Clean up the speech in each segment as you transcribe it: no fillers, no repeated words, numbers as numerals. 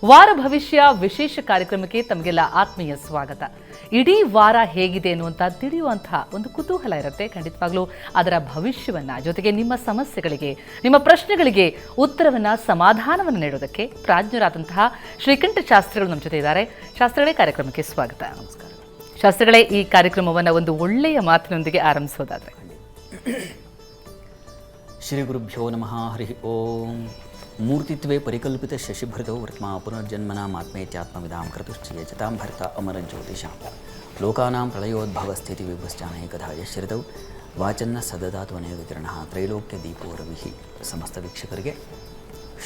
ವಾರ ಭವಿಷ್ಯ ವಿಶೇಷ ಕಾರ್ಯಕ್ರಮಕ್ಕೆ ತಮಗೆಲ್ಲ ಆತ್ಮೀಯ ಸ್ವಾಗತ. ಇಡೀ ವಾರ ಹೇಗಿದೆ ಅನ್ನುವಂಥ ತಿಳಿಯುವಂತಹ ಒಂದು ಕುತೂಹಲ ಇರುತ್ತೆ. ಖಂಡಿತವಾಗ್ಲೂ ಅದರ ಭವಿಷ್ಯವನ್ನ, ಜೊತೆಗೆ ನಿಮ್ಮ ಸಮಸ್ಯೆಗಳಿಗೆ, ನಿಮ್ಮ ಪ್ರಶ್ನೆಗಳಿಗೆ ಉತ್ತರವನ್ನ, ಸಮಾಧಾನವನ್ನು ನೀಡೋದಕ್ಕೆ ಪ್ರಾಜ್ಞರಾದಂತಹ ಶ್ರೀಕಂಠ ಶಾಸ್ತ್ರಿಗಳು ನಮ್ಮ ಜೊತೆ ಇದ್ದಾರೆ. ಶಾಸ್ತ್ರಿಗಳೇ, ಕಾರ್ಯಕ್ರಮಕ್ಕೆ ಸ್ವಾಗತ. ನಮಸ್ಕಾರ ಶಾಸ್ತ್ರಿಗಳೇ. ಈ ಕಾರ್ಯಕ್ರಮವನ್ನು ಒಂದು ಒಳ್ಳೆಯ ಮಾತಿನೊಂದಿಗೆ ಆರಂಭಿಸೋದಾದ್ರೆ. ಶ್ರೀ ಗುರುಭ್ಯೋ ನಮಃ. ಹರಿ ಓಂ. ಮೂರ್ತಿತ್ವೇ ಪರಿಕಲ್ಪಿತ ಶಶಿಭೃತೌ ವೃತ್ಮಾ ಪುನರ್ಜನ್ಮನಾಮಾತ್ಮೇತ್ಯಾತ್ಮವಿದಾಂ ಕೃತುಶ್ಚಯ ಜತಾಂ ಭರಿತ ಅಮರ ಜ್ಯೋತಿಷಾಂ ಲೋಕಾನಾಂ ಪ್ರಳಯೋದ್ಭವ ಸ್ಥಿತಿ ವಿಭಶ್ಚಾನೈಕಧಾ ಯಶ್ರಿತೌ ವಾಚನ್ನ ಸದದಾತ್ವನೇಕ ಕಿರಣಃ ತ್ರೈಲೋಕ್ಯ ದೀಪೋ ರವಿಹಿ. ಸಮಸ್ತ ವೀಕ್ಷಕರಿಗೆ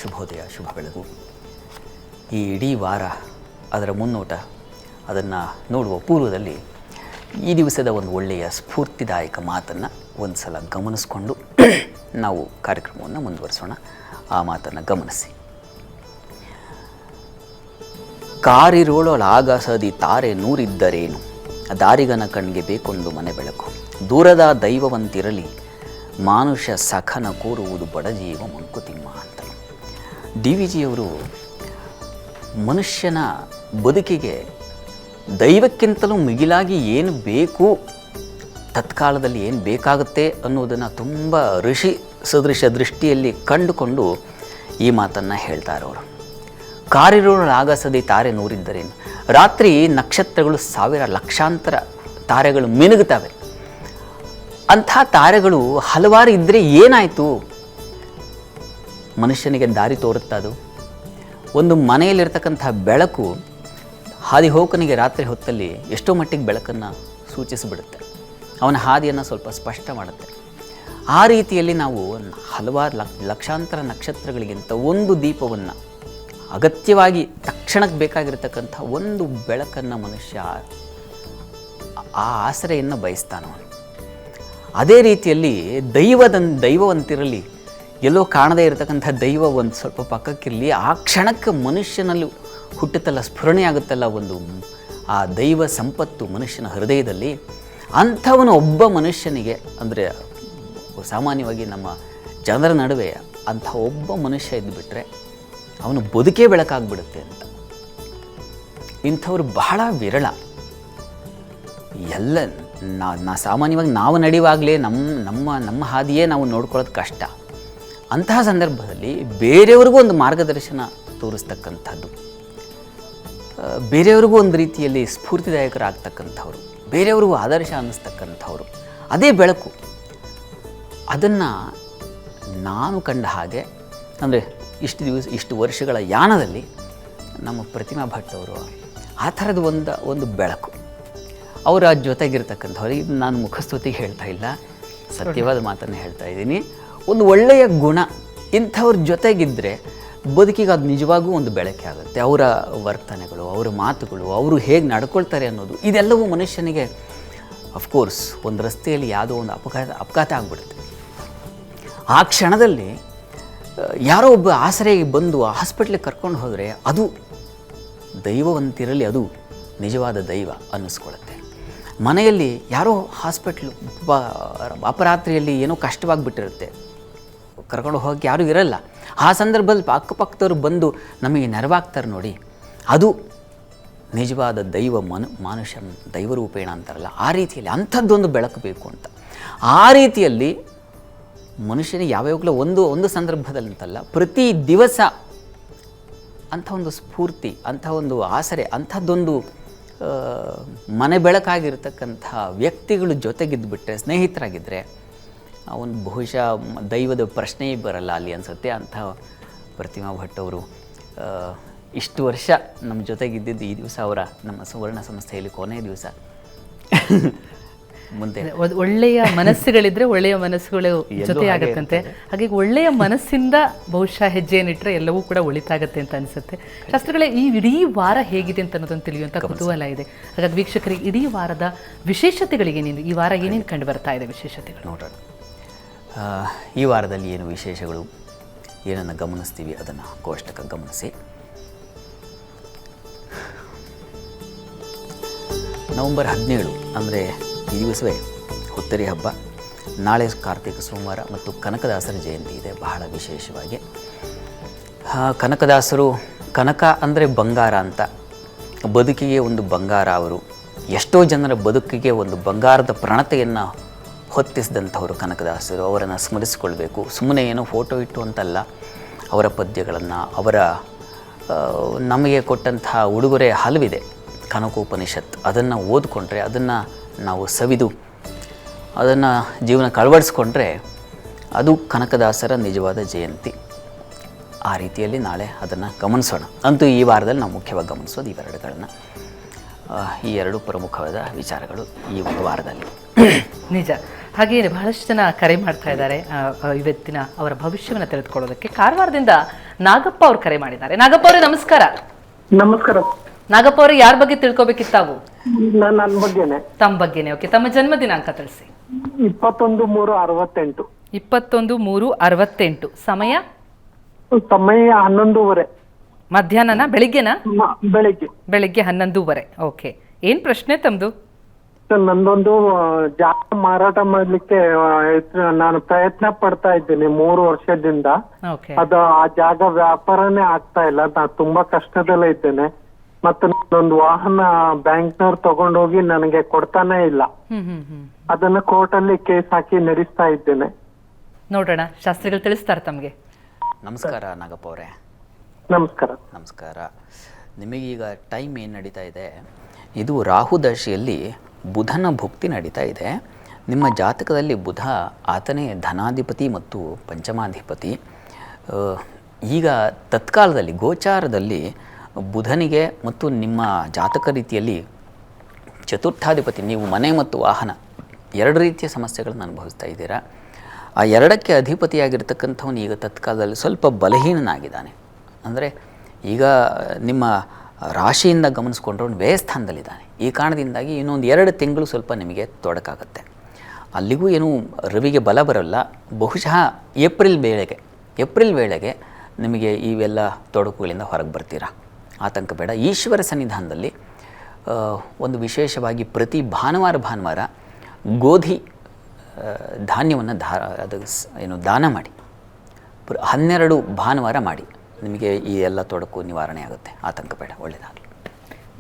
ಶುಭೋದಯ, ಶುಭ ಬೆಳಗು. ಈ ಇಡೀ ವಾರ, ಅದರ ಮುನ್ನೋಟ, ಅದನ್ನು ನೋಡುವ ಪೂರ್ವದಲ್ಲಿ ಈ ದಿವಸದ ಒಂದು ಒಳ್ಳೆಯ ಸ್ಫೂರ್ತಿದಾಯಕ ಮಾತನ್ನು ಒಂದು ಸಲ ಗಮನಿಸ್ಕೊಂಡು ನಾವು ಕಾರ್ಯಕ್ರಮವನ್ನು ಮುಂದುವರಿಸೋಣ. ಆ ಮಾತನ್ನು ಗಮನಿಸಿ. ಕಾರಿರೋಳಾಗಸದಿ ತಾರೆ ನೂರಿದ್ದರೇನು, ದಾರಿಗನ ಕಣ್ಗೆ ಬೇಕೊಂದು ಮನೆ ಬೆಳಕು, ದೂರದ ದೈವವಂತಿರಲಿ ಮಾನುಷ ಸಖನ ಕೋರುವುದು ಬಡಜೀವ ಮಂಕುತಿಮ್ಮ ಅಂತ ಡಿ ವಿ ಜಿಯವರು ಮನುಷ್ಯನ ಬದುಕಿಗೆ ದೈವಕ್ಕಿಂತಲೂ ಮಿಗಿಲಾಗಿ ಏನು ಬೇಕು, ತತ್ಕಾಲದಲ್ಲಿ ಏನು ಬೇಕಾಗುತ್ತೆ ಅನ್ನೋದನ್ನು ತುಂಬ ಋಷಿ ಸದೃಶ ದೃಷ್ಟಿಯಲ್ಲಿ ಕಂಡುಕೊಂಡು ಈ ಮಾತನ್ನು ಹೇಳ್ತಾರೆ ಅವರು. ಕಾರಿರೋಳಾಗಸದಿ ತಾರೆ ನೂರಿದ್ದರೇನು. ರಾತ್ರಿ ನಕ್ಷತ್ರಗಳು ಸಾವಿರ ಲಕ್ಷಾಂತರ ತಾರೆಗಳು ಮಿನುಗುತ್ತವೆ. ಅಂಥ ತಾರೆಗಳು ಹಲವಾರು ಇದ್ದರೆ ಏನಾಯಿತು? ಮನುಷ್ಯನಿಗೆ ದಾರಿ ತೋರುತ್ತದು. ಒಂದು ಮನೆಯಲ್ಲಿರ್ತಕ್ಕಂಥ ಬೆಳಕು ಹಾದಿಹೋಕನಿಗೆ ರಾತ್ರಿ ಹೊತ್ತಲ್ಲಿ ಎಷ್ಟೋ ಮಟ್ಟಿಗೆ ಬೆಳಕನ್ನು ಸೂಚಿಸಿಬಿಡುತ್ತೆ, ಅವನ ಹಾದಿಯನ್ನು ಸ್ವಲ್ಪ ಸ್ಪಷ್ಟ ಮಾಡುತ್ತೆ. ಆ ರೀತಿಯಲ್ಲಿ ನಾವು ಹಲವಾರು ಲಕ್ಷಾಂತರ ನಕ್ಷತ್ರಗಳಿಗಿಂತ ಒಂದು ದೀಪವನ್ನು, ಅಗತ್ಯವಾಗಿ ತಕ್ಷಣಕ್ಕೆ ಬೇಕಾಗಿರ್ತಕ್ಕಂಥ ಒಂದು ಬೆಳಕನ್ನು ಮನುಷ್ಯ ಆ ಆಸರೆಯನ್ನು ಬಯಸ್ತಾನವನು. ಅದೇ ರೀತಿಯಲ್ಲಿ ದೈವವಂತಿರಲಿ, ಎಲ್ಲೋ ಕಾಣದೇ ಇರತಕ್ಕಂಥ ದೈವ ಒಂದು ಸ್ವಲ್ಪ ಪಕ್ಕಕ್ಕಿರಲಿ, ಆ ಕ್ಷಣಕ್ಕೆ ಮನುಷ್ಯನಲ್ಲಿ ಹುಟ್ಟುತ್ತಲ್ಲ, ಸ್ಫುರಣೆಯಾಗುತ್ತಲ್ಲ ಒಂದು ಆ ದೈವ ಸಂಪತ್ತು ಮನುಷ್ಯನ ಹೃದಯದಲ್ಲಿ. ಅಂಥವನು ಒಬ್ಬ ಮನುಷ್ಯನಿಗೆ, ಅಂದರೆ ಸಾಮಾನ್ಯವಾಗಿ ನಮ್ಮ ಜನರ ನಡುವೆ ಅಂಥ ಒಬ್ಬ ಮನುಷ್ಯ ಇದ್ದುಬಿಟ್ರೆ ಅವನು ಬದುಕೇ ಬೆಳಕಾಗ್ಬಿಡುತ್ತೆ ಅಂತ. ಇಂಥವ್ರು ಬಹಳ ವಿರಳ. ಎಲ್ಲ ಸಾಮಾನ್ಯವಾಗಿ ನಾವು ನಡೆಯುವಾಗಲೇ ನಮ್ಮ ಹಾದಿಯೇ ನಾವು ನೋಡ್ಕೊಳ್ಳೋದು ಕಷ್ಟ. ಅಂತಹ ಸಂದರ್ಭದಲ್ಲಿ ಬೇರೆಯವ್ರಿಗೂ ಒಂದು ಮಾರ್ಗದರ್ಶನ ತೋರಿಸ್ತಕ್ಕಂಥದ್ದು, ಬೇರೆಯವ್ರಿಗೂ ಒಂದು ರೀತಿಯಲ್ಲಿ ಸ್ಫೂರ್ತಿದಾಯಕರಾಗ್ತಕ್ಕಂಥವ್ರು, ಬೇರೆಯವ್ರಿಗೂ ಆದರ್ಶ ಅನ್ನಿಸ್ತಕ್ಕಂಥವ್ರು, ಅದೇ ಬೆಳಕು. ಅದನ್ನು ನಾನು ಕಂಡ ಹಾಗೆ, ಅಂದರೆ ಇಷ್ಟು ವರ್ಷಗಳ ಯಾನದಲ್ಲಿ ನಮ್ಮ ಪ್ರತಿಮಾ ಭಟ್ ಅವರು ಆ ಥರದ ಒಂದು ಬೆಳಕು. ಅವರ ಜೊತೆಗಿರ್ತಕ್ಕಂಥವ್ರು, ಇದು ನಾನು ಮುಖಸ್ತುತಿಗೆ ಹೇಳ್ತಾ ಇಲ್ಲ, ಸತ್ಯವಾದ ಮಾತನ್ನು ಹೇಳ್ತಾ ಇದ್ದೀನಿ. ಒಂದು ಒಳ್ಳೆಯ ಗುಣ ಇಂಥವ್ರ ಜೊತೆಗಿದ್ದರೆ ಬದುಕಿಗೆ ಅದು ನಿಜವಾಗೂ ಒಂದು ಬೆಳಕೆ ಆಗುತ್ತೆ. ಅವರ ವರ್ತನೆಗಳು, ಅವರ ಮಾತುಗಳು, ಅವರು ಹೇಗೆ ನಡ್ಕೊಳ್ತಾರೆ ಅನ್ನೋದು, ಇದೆಲ್ಲವೂ ಮನುಷ್ಯನಿಗೆ ಅಫ್ಕೋರ್ಸ್ ಒಂದು ರಸ್ತೆಯಲ್ಲಿ ಯಾವುದೋ ಒಂದು ಅಪಘಾತ ಆಗಿಬಿಡುತ್ತೆ. ಆ ಕ್ಷಣದಲ್ಲಿ ಯಾರೋ ಒಬ್ಬ ಆಸರೆಗೆ ಬಂದು ಹಾಸ್ಪಿಟ್ಲಿಗೆ ಕರ್ಕೊಂಡು ಹೋದರೆ ಅದು ದೈವವಂತಿರಲಿ, ಅದು ನಿಜವಾದ ದೈವ ಅನ್ನಿಸ್ಕೊಳ್ಳುತ್ತೆ. ಮನೆಯಲ್ಲಿ ಯಾರೋ ಹಾಸ್ಪಿಟ್ಲು ಅಪರಾತ್ರಿಯಲ್ಲಿ ಏನೋ ಕಷ್ಟವಾಗಿಬಿಟ್ಟಿರುತ್ತೆ, ಕರ್ಕೊಂಡು ಹೋಗೋಕ್ಕೆ ಯಾರೂ ಇರಲ್ಲ. ಆ ಸಂದರ್ಭದಲ್ಲಿ ಅಕ್ಕಪಕ್ಕದವ್ರು ಬಂದು ನಮಗೆ ನೆರವಾಗ್ತಾರೆ ನೋಡಿ, ಅದು ನಿಜವಾದ ದೈವ ಮಾನುಷ ದೈವರೂಪೇಣ ಅಂತಾರಲ್ಲ, ಆ ರೀತಿಯಲ್ಲಿ ಅಂಥದ್ದೊಂದು ಬೆಳಕು ಬೇಕು ಅಂತ. ಆ ರೀತಿಯಲ್ಲಿ ಮನುಷ್ಯನಿಗೆ ಯಾವಾಗಲೂ ಒಂದು ಸಂದರ್ಭದಲ್ಲಿ ಅಂತಲ್ಲ, ಪ್ರತಿ ದಿವಸ ಅಂಥ ಒಂದು ಸ್ಫೂರ್ತಿ, ಅಂಥ ಒಂದು ಆಸರೆ, ಅಂಥದ್ದೊಂದು ಮನೆ ಬೆಳಕಾಗಿರ್ತಕ್ಕಂಥ ವ್ಯಕ್ತಿಗಳು ಜೊತೆಗಿದ್ದುಬಿಟ್ರೆ, ಸ್ನೇಹಿತರಾಗಿದ್ದರೆ ಅವನು ಬಹುಶಃ ದೈವದ ಪ್ರಶ್ನೆಯೇ ಬರಲ್ಲ ಅಲ್ಲಿ ಅನಿಸುತ್ತೆ. ಅಂಥ ಪ್ರತಿಮಾ ಭಟ್ ಅವರು ಇಷ್ಟು ವರ್ಷ ನಮ್ಮ ಜೊತೆಗಿದ್ದಿದ್ದು, ಈ ದಿವಸ ಅವರ ನಮ್ಮ ಸುವರ್ಣ ಸಂಸ್ಥೆಯಲ್ಲಿ ಕೊನೆಯ ದಿವಸ. ಮುಂದೆ ಒಳ್ಳೆಯ ಮನಸ್ಸುಗಳಿದ್ರೆ ಒಳ್ಳೆಯ ಮನಸ್ಸುಗಳು ಜೊತೆಯಾಗತ್ತಂತೆ. ಹಾಗಾಗಿ ಒಳ್ಳೆಯ ಮನಸ್ಸಿಂದ ಬಹುಶಃ ಹೆಜ್ಜೆಯನ್ನಿಟ್ಟರೆ ಎಲ್ಲವೂ ಕೂಡ ಒಳಿತಾಗತ್ತೆ ಅಂತ ಅನಿಸುತ್ತೆ. ಶಾಸ್ತ್ರಗಳೇ, ಈ ಇಡೀ ವಾರ ಹೇಗಿದೆ ಅಂತ ಅನ್ನೋದನ್ನು ತಿಳಿಯುವಂಥ ಕುತೂಹಲ ಇದೆ. ಹಾಗಾಗಿ ವೀಕ್ಷಕರಿಗೆ ಇಡೀ ವಾರದ ವಿಶೇಷತೆಗಳಿಗೆ ಈ ವಾರ ಏನೇನು ಕಂಡು ಬರ್ತಾ ಇದೆ ವಿಶೇಷತೆಗಳು ನೋಡೋಣ. ಈ ವಾರದಲ್ಲಿ ಏನು ವಿಶೇಷಗಳು, ಏನನ್ನು ಗಮನಿಸ್ತೀವಿ ಅದನ್ನು ಕೋಷ್ಟಕ ಗಮನಿಸಿ. ನವೆಂಬರ್ 17 ಅಂದರೆ ಈ ದಿವಸವೇ ಹುತ್ತರಿ ಹಬ್ಬ. ನಾಳೆ ಕಾರ್ತಿಕ ಸೋಮವಾರ ಮತ್ತು ಕನಕದಾಸರ ಜಯಂತಿ ಇದೆ ಬಹಳ ವಿಶೇಷವಾಗಿ. ಕನಕದಾಸರು ಕನಕ ಅಂದರೆ ಬಂಗಾರ ಅಂತ, ಬದುಕಿಗೆ ಒಂದು ಬಂಗಾರ ಅವರು. ಎಷ್ಟೋ ಜನರ ಬದುಕಿಗೆ ಒಂದು ಬಂಗಾರದ ಪ್ರಣತೆಯನ್ನು ಹೊತ್ತಿಸಿದಂಥವರು ಕನಕದಾಸರು. ಅವರನ್ನು ಸ್ಮರಿಸಿಕೊಳ್ಬೇಕು. ಸುಮ್ಮನೆ ಏನೋ ಫೋಟೋ ಇಟ್ಟು ಅಂತಲ್ಲ, ಅವರ ಪದ್ಯಗಳನ್ನು, ಅವರ ನಮಗೆ ಕೊಟ್ಟಂತಹ ಉಡುಗೊರೆ ಹಲವಿದೆ. ಕನಕೋಪನಿಷತ್ ಅದನ್ನು ಓದಿಕೊಂಡ್ರೆ, ಅದನ್ನು ನಾವು ಸವಿದು ಅದನ್ನು ಜೀವನಕ್ಕೆ ಅಳವಡಿಸ್ಕೊಂಡ್ರೆ ಅದು ಕನಕದಾಸರ ನಿಜವಾದ ಜಯಂತಿ. ಆ ರೀತಿಯಲ್ಲಿ ನಾಳೆ ಅದನ್ನು ಗಮನಿಸೋಣ. ಅಂತೂ ಈ ವಾರದಲ್ಲಿ ನಾವು ಮುಖ್ಯವಾಗಿ ಗಮನಿಸೋದು ಇವೆರಡುಗಳನ್ನು, ಈ ಎರಡು ಪ್ರಮುಖವಾದ ವಿಚಾರಗಳು ಈ ಒಂದು ವಾರದಲ್ಲಿ. ನಿಜ. ಹಾಗೆಯೇ ಬಹಳಷ್ಟು ಜನ ಕರೆ ಮಾಡ್ತಾ ಇದ್ದಾರೆ ಇವತ್ತಿನ ಅವರ ಭವಿಷ್ಯವನ್ನು ತಿಳಿದುಕೊಳ್ಳೋದಕ್ಕೆ. ಕಾರವಾರದಿಂದ ನಾಗಪ್ಪ ಅವರು ಕರೆ ಮಾಡಿದ್ದಾರೆ. ನಾಗಪ್ಪ ಅವರೇ ನಮಸ್ಕಾರ. ನಮಸ್ಕಾರ. ನಾಗಪ್ಪ ಅವರು ಯಾರ ಬಗ್ಗೆ ತಿಳ್ಕೊಬೇಕಿತ್ತು ತಾವು? ನನ್ನ ಬಗ್ಗೆನೆ. ತಮ್ಮ ಬಗ್ಗೆನೆ. ಓಕೆ, ತಮ್ಮ ಜನ್ಮ ದಿನಾಂಕ ತಿಳಿಸಿ. 21/3/68. 21/3/68. ಸಮಯ? ಸಮಯ 11:30. ಮಧ್ಯಾಹ್ನನ ಬೆಳಿಗ್ಗೆನಾ? ಬೆಳಿಗ್ಗೆ 11:30. ಓಕೆ, ಏನ್ ಪ್ರಶ್ನೆ ತಮ್ದು? ನಂದೊಂದು ಜಾಗ ಮಾರಾಟ ಮಾಡ್ಲಿಕ್ಕೆ ನಾನು ಪ್ರಯತ್ನ ಪಡ್ತಾ ಇದ್ದೀನಿ 3 ವರ್ಷದಿಂದ. ಓಕೆ. ಅದು ಆ ಜಾಗ ವ್ಯಾಪಾರನೇ ಆಗ್ತಾ ಇಲ್ಲ. ನಾನು ತುಂಬಾ ಕಷ್ಟದಲ್ಲೇ ಇದ್ದೇನೆ. ಮತ್ತೆ ನಾನೊಂದು ವಾಹನ ಬ್ಯಾಂಕ್ನವ್ರು ತಗೊಂಡೋಗಿ ನನಗೆ ಕೊಡ್ತಾನೆ ಇಲ್ಲ. ಅದನ್ನ ಕೋರ್ಟಲ್ಲಿ ಕೇಸ್ ಹಾಕಿ ನಡೆಸ್ತಾ ಇದ್ದೇನೆ. ನೋಡೋಣ, ಶಾಸ್ತ್ರಿಗಳು ತಿಳಿಸ್ತಾರೆ ತಮಗೆ. ನಮಸ್ಕಾರ ನಾಗಪ್ಪ ಅವರೇ. ನಮಸ್ಕಾರ. ನಮಸ್ಕಾರ. ನಿಮಗೀಗ ಟೈಮ್ ಏನು ನಡೀತಾ ಇದೆ, ಇದು ರಾಹುದಶೆಯಲ್ಲಿ ಬುಧನ ಭುಕ್ತಿ ನಡೀತಾ ಇದೆ. ನಿಮ್ಮ ಜಾತಕದಲ್ಲಿ ಬುಧ ಆತನೇ ಧನಾಧಿಪತಿ ಮತ್ತು ಪಂಚಮಾಧಿಪತಿ. ಈಗ ತತ್ಕಾಲದಲ್ಲಿ ಗೋಚಾರದಲ್ಲಿ ಬುಧನಿಗೆ ಮತ್ತು ನಿಮ್ಮ ಜಾತಕ ರೀತಿಯಲ್ಲಿ ಚತುರ್ಥಾಧಿಪತಿ, ನೀವು ಮನೆ ಮತ್ತು ವಾಹನ ಎರಡು ರೀತಿಯ ಸಮಸ್ಯೆಗಳನ್ನು ಅನುಭವಿಸ್ತಾ ಇದ್ದೀರಾ. ಆ ಎರಡಕ್ಕೆ ಅಧಿಪತಿಯಾಗಿರ್ತಕ್ಕಂಥವನು ಈಗ ತತ್ಕಾಲದಲ್ಲಿ ಸ್ವಲ್ಪ ಬಲಹೀನನಾಗಿದ್ದಾನೆ. ಅಂದರೆ ಈಗ ನಿಮ್ಮ ರಾಶಿಯಿಂದ ಗಮನಿಸ್ಕೊಂಡ್ರೆ ಅವನು ವ್ಯಯಸ್ಥಾನದಲ್ಲಿದ್ದಾನೆ. ಈ ಕಾರಣದಿಂದಾಗಿ ಇನ್ನೊಂದು 2 ತಿಂಗಳು ಸ್ವಲ್ಪ ನಿಮಗೆ ತೊಡಕಾಗುತ್ತೆ. ಅಲ್ಲಿಗೂ ಏನೂ ರವಿಗೆ ಬಲ ಬರಲ್ಲ. ಬಹುಶಃ ಏಪ್ರಿಲ್ ವೇಳೆಗೆ ನಿಮಗೆ ಇವೆಲ್ಲ ತೊಡಕುಗಳಿಂದ ಹೊರಗೆ ಬರ್ತೀರಾ. ಆತಂಕ ಬೇಡ. ಈಶ್ವರ ಸನ್ನಿಧಾನದಲ್ಲಿ ಒಂದು ವಿಶೇಷವಾಗಿ ಪ್ರತಿ ಭಾನುವಾರ ಗೋಧಿ ಧಾನ್ಯವನ್ನು ದಾನ ಮಾಡಿ 12 ಭಾನುವಾರ ಮಾಡಿ. ನಿಮಗೆ ಈ ಎಲ್ಲ ತೊಡಕು ನಿವಾರಣೆ ಆಗುತ್ತೆ. ಆತಂಕ ಬೇಡ. ಒಳ್ಳೆಯದಾಗಲಿ.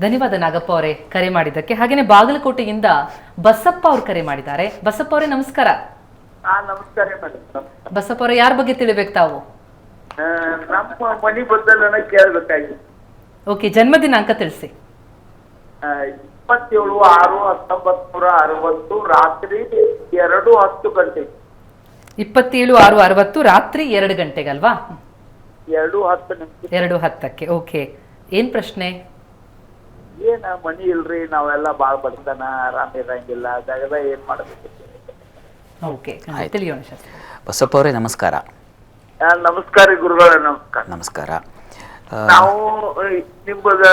ಧನ್ಯವಾದ ನಾಗಪ್ಪ ಅವರೇ ಕರೆ ಮಾಡಿದ್ದಕ್ಕೆ. ಹಾಗೆಯೇ ಬಾಗಲಕೋಟೆಯಿಂದ ಬಸಪ್ಪ ಅವರು ಕರೆ ಮಾಡಿದ್ದಾರೆ. ಬಸಪ್ಪ ಅವರೇ ನಮಸ್ಕಾರ. ನಮಸ್ಕಾರ. ಬಸಪ್ಪ ಅವರೇ ಯಾರ ಬಗ್ಗೆ ತಿಳಿಬೇಕು ತಾವು? ನಮ್ಮ ಮನೆ ಬದಲನ್ನ ಕೇಳಬೇಕಾಗಿತ್ತು. ಓಕೆ, ಜನ್ಮ ದಿನಾಂಕ ತಿಳಿಸಿ. 27/6/1960 ರಾತ್ರಿ 2:10 ಗಂಟೆಗೆ. 27/6/60 ರಾತ್ರಿ 2 ಗಂಟೆಗಲ್ವಾ? 2:10. ಓಕೆ, ಏನ್ ಪ್ರಶ್ನೆ? ಏನ ಮನಿ ಇಲ್ರಿ, ನಾವೆಲ್ಲ ಬಾಳ ಬಡತನ, ಆರಾಮ ಇರಂಗಿಲ್ಲ, ಜಾಗದ ಏನ್ ಮಾಡ್ಬೇಕು? ಓಕೆ, ತಿಳಿಯೋಣ ಶಾಸ್ತ್ರಿ. ಬಸಪ್ಪ ಅವರೇ ನಮಸ್ಕಾರ. ನಮಸ್ಕಾರ ಗುರುಗಳೇ. ನಮಸ್ಕಾರ. ನಮಸ್ಕಾರ. ನಾವು ನಿಮ್ಮದ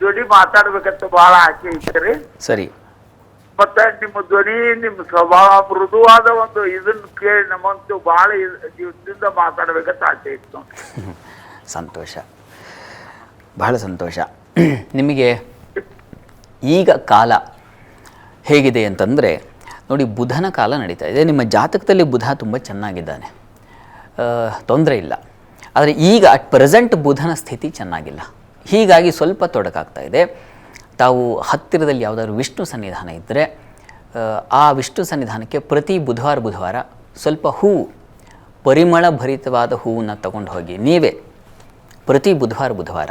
ಜೋಡಿ ಮಾತಾಡ್ಬೇಕಂತ ಬಹಳ ಆಸೆ ಐತ್ರಿ. ಸರಿ. ಮತ್ತ ನಿಮ್ಮ ಧ್ವನಿ, ನಿಮ್ಮ ಸ್ವಭಾವ ಮೃದುವಾದ ಒಂದು ಇದನ್ನ ಕೇಳಿ ನಮ್ಮಂತೂ ಬಹಳ ದಿವಸದಿಂದ ಮಾತಾಡ್ಬೇಕಂತ ಆಸೆ ಇತ್ತು. ಸಂತೋಷ, ಬಹಳ ಸಂತೋಷ. ನಿಮಗೆ ಈಗ ಕಾಲ ಹೇಗಿದೆ ಅಂತಂದರೆ ನೋಡಿ, ಬುಧನ ಕಾಲ ನಡೀತಾ ಇದೆ. ನಿಮ್ಮ ಜಾತಕದಲ್ಲಿ ಬುಧ ತುಂಬ ಚೆನ್ನಾಗಿದ್ದಾನೆ, ತೊಂದರೆ ಇಲ್ಲ. ಆದರೆ ಈಗ ಅಟ್ ಪ್ರೆಸೆಂಟ್ ಬುಧನ ಸ್ಥಿತಿ ಚೆನ್ನಾಗಿಲ್ಲ. ಹೀಗಾಗಿ ಸ್ವಲ್ಪ ತೊಡಕಾಗ್ತಾ ಇದೆ. ತಾವು ಹತ್ತಿರದಲ್ಲಿ ಯಾವುದಾದ್ರು ವಿಷ್ಣು ಸನ್ನಿಧಾನ ಇದ್ದರೆ ಆ ವಿಷ್ಣು ಸನ್ನಿಧಾನಕ್ಕೆ ಪ್ರತಿ ಬುಧವಾರ ಸ್ವಲ್ಪ ಹೂವು, ಪರಿಮಳ ಭರಿತವಾದ ಹೂವನ್ನು ತಗೊಂಡು ಹೋಗಿ ನೀವೇ ಪ್ರತಿ ಬುಧವಾರ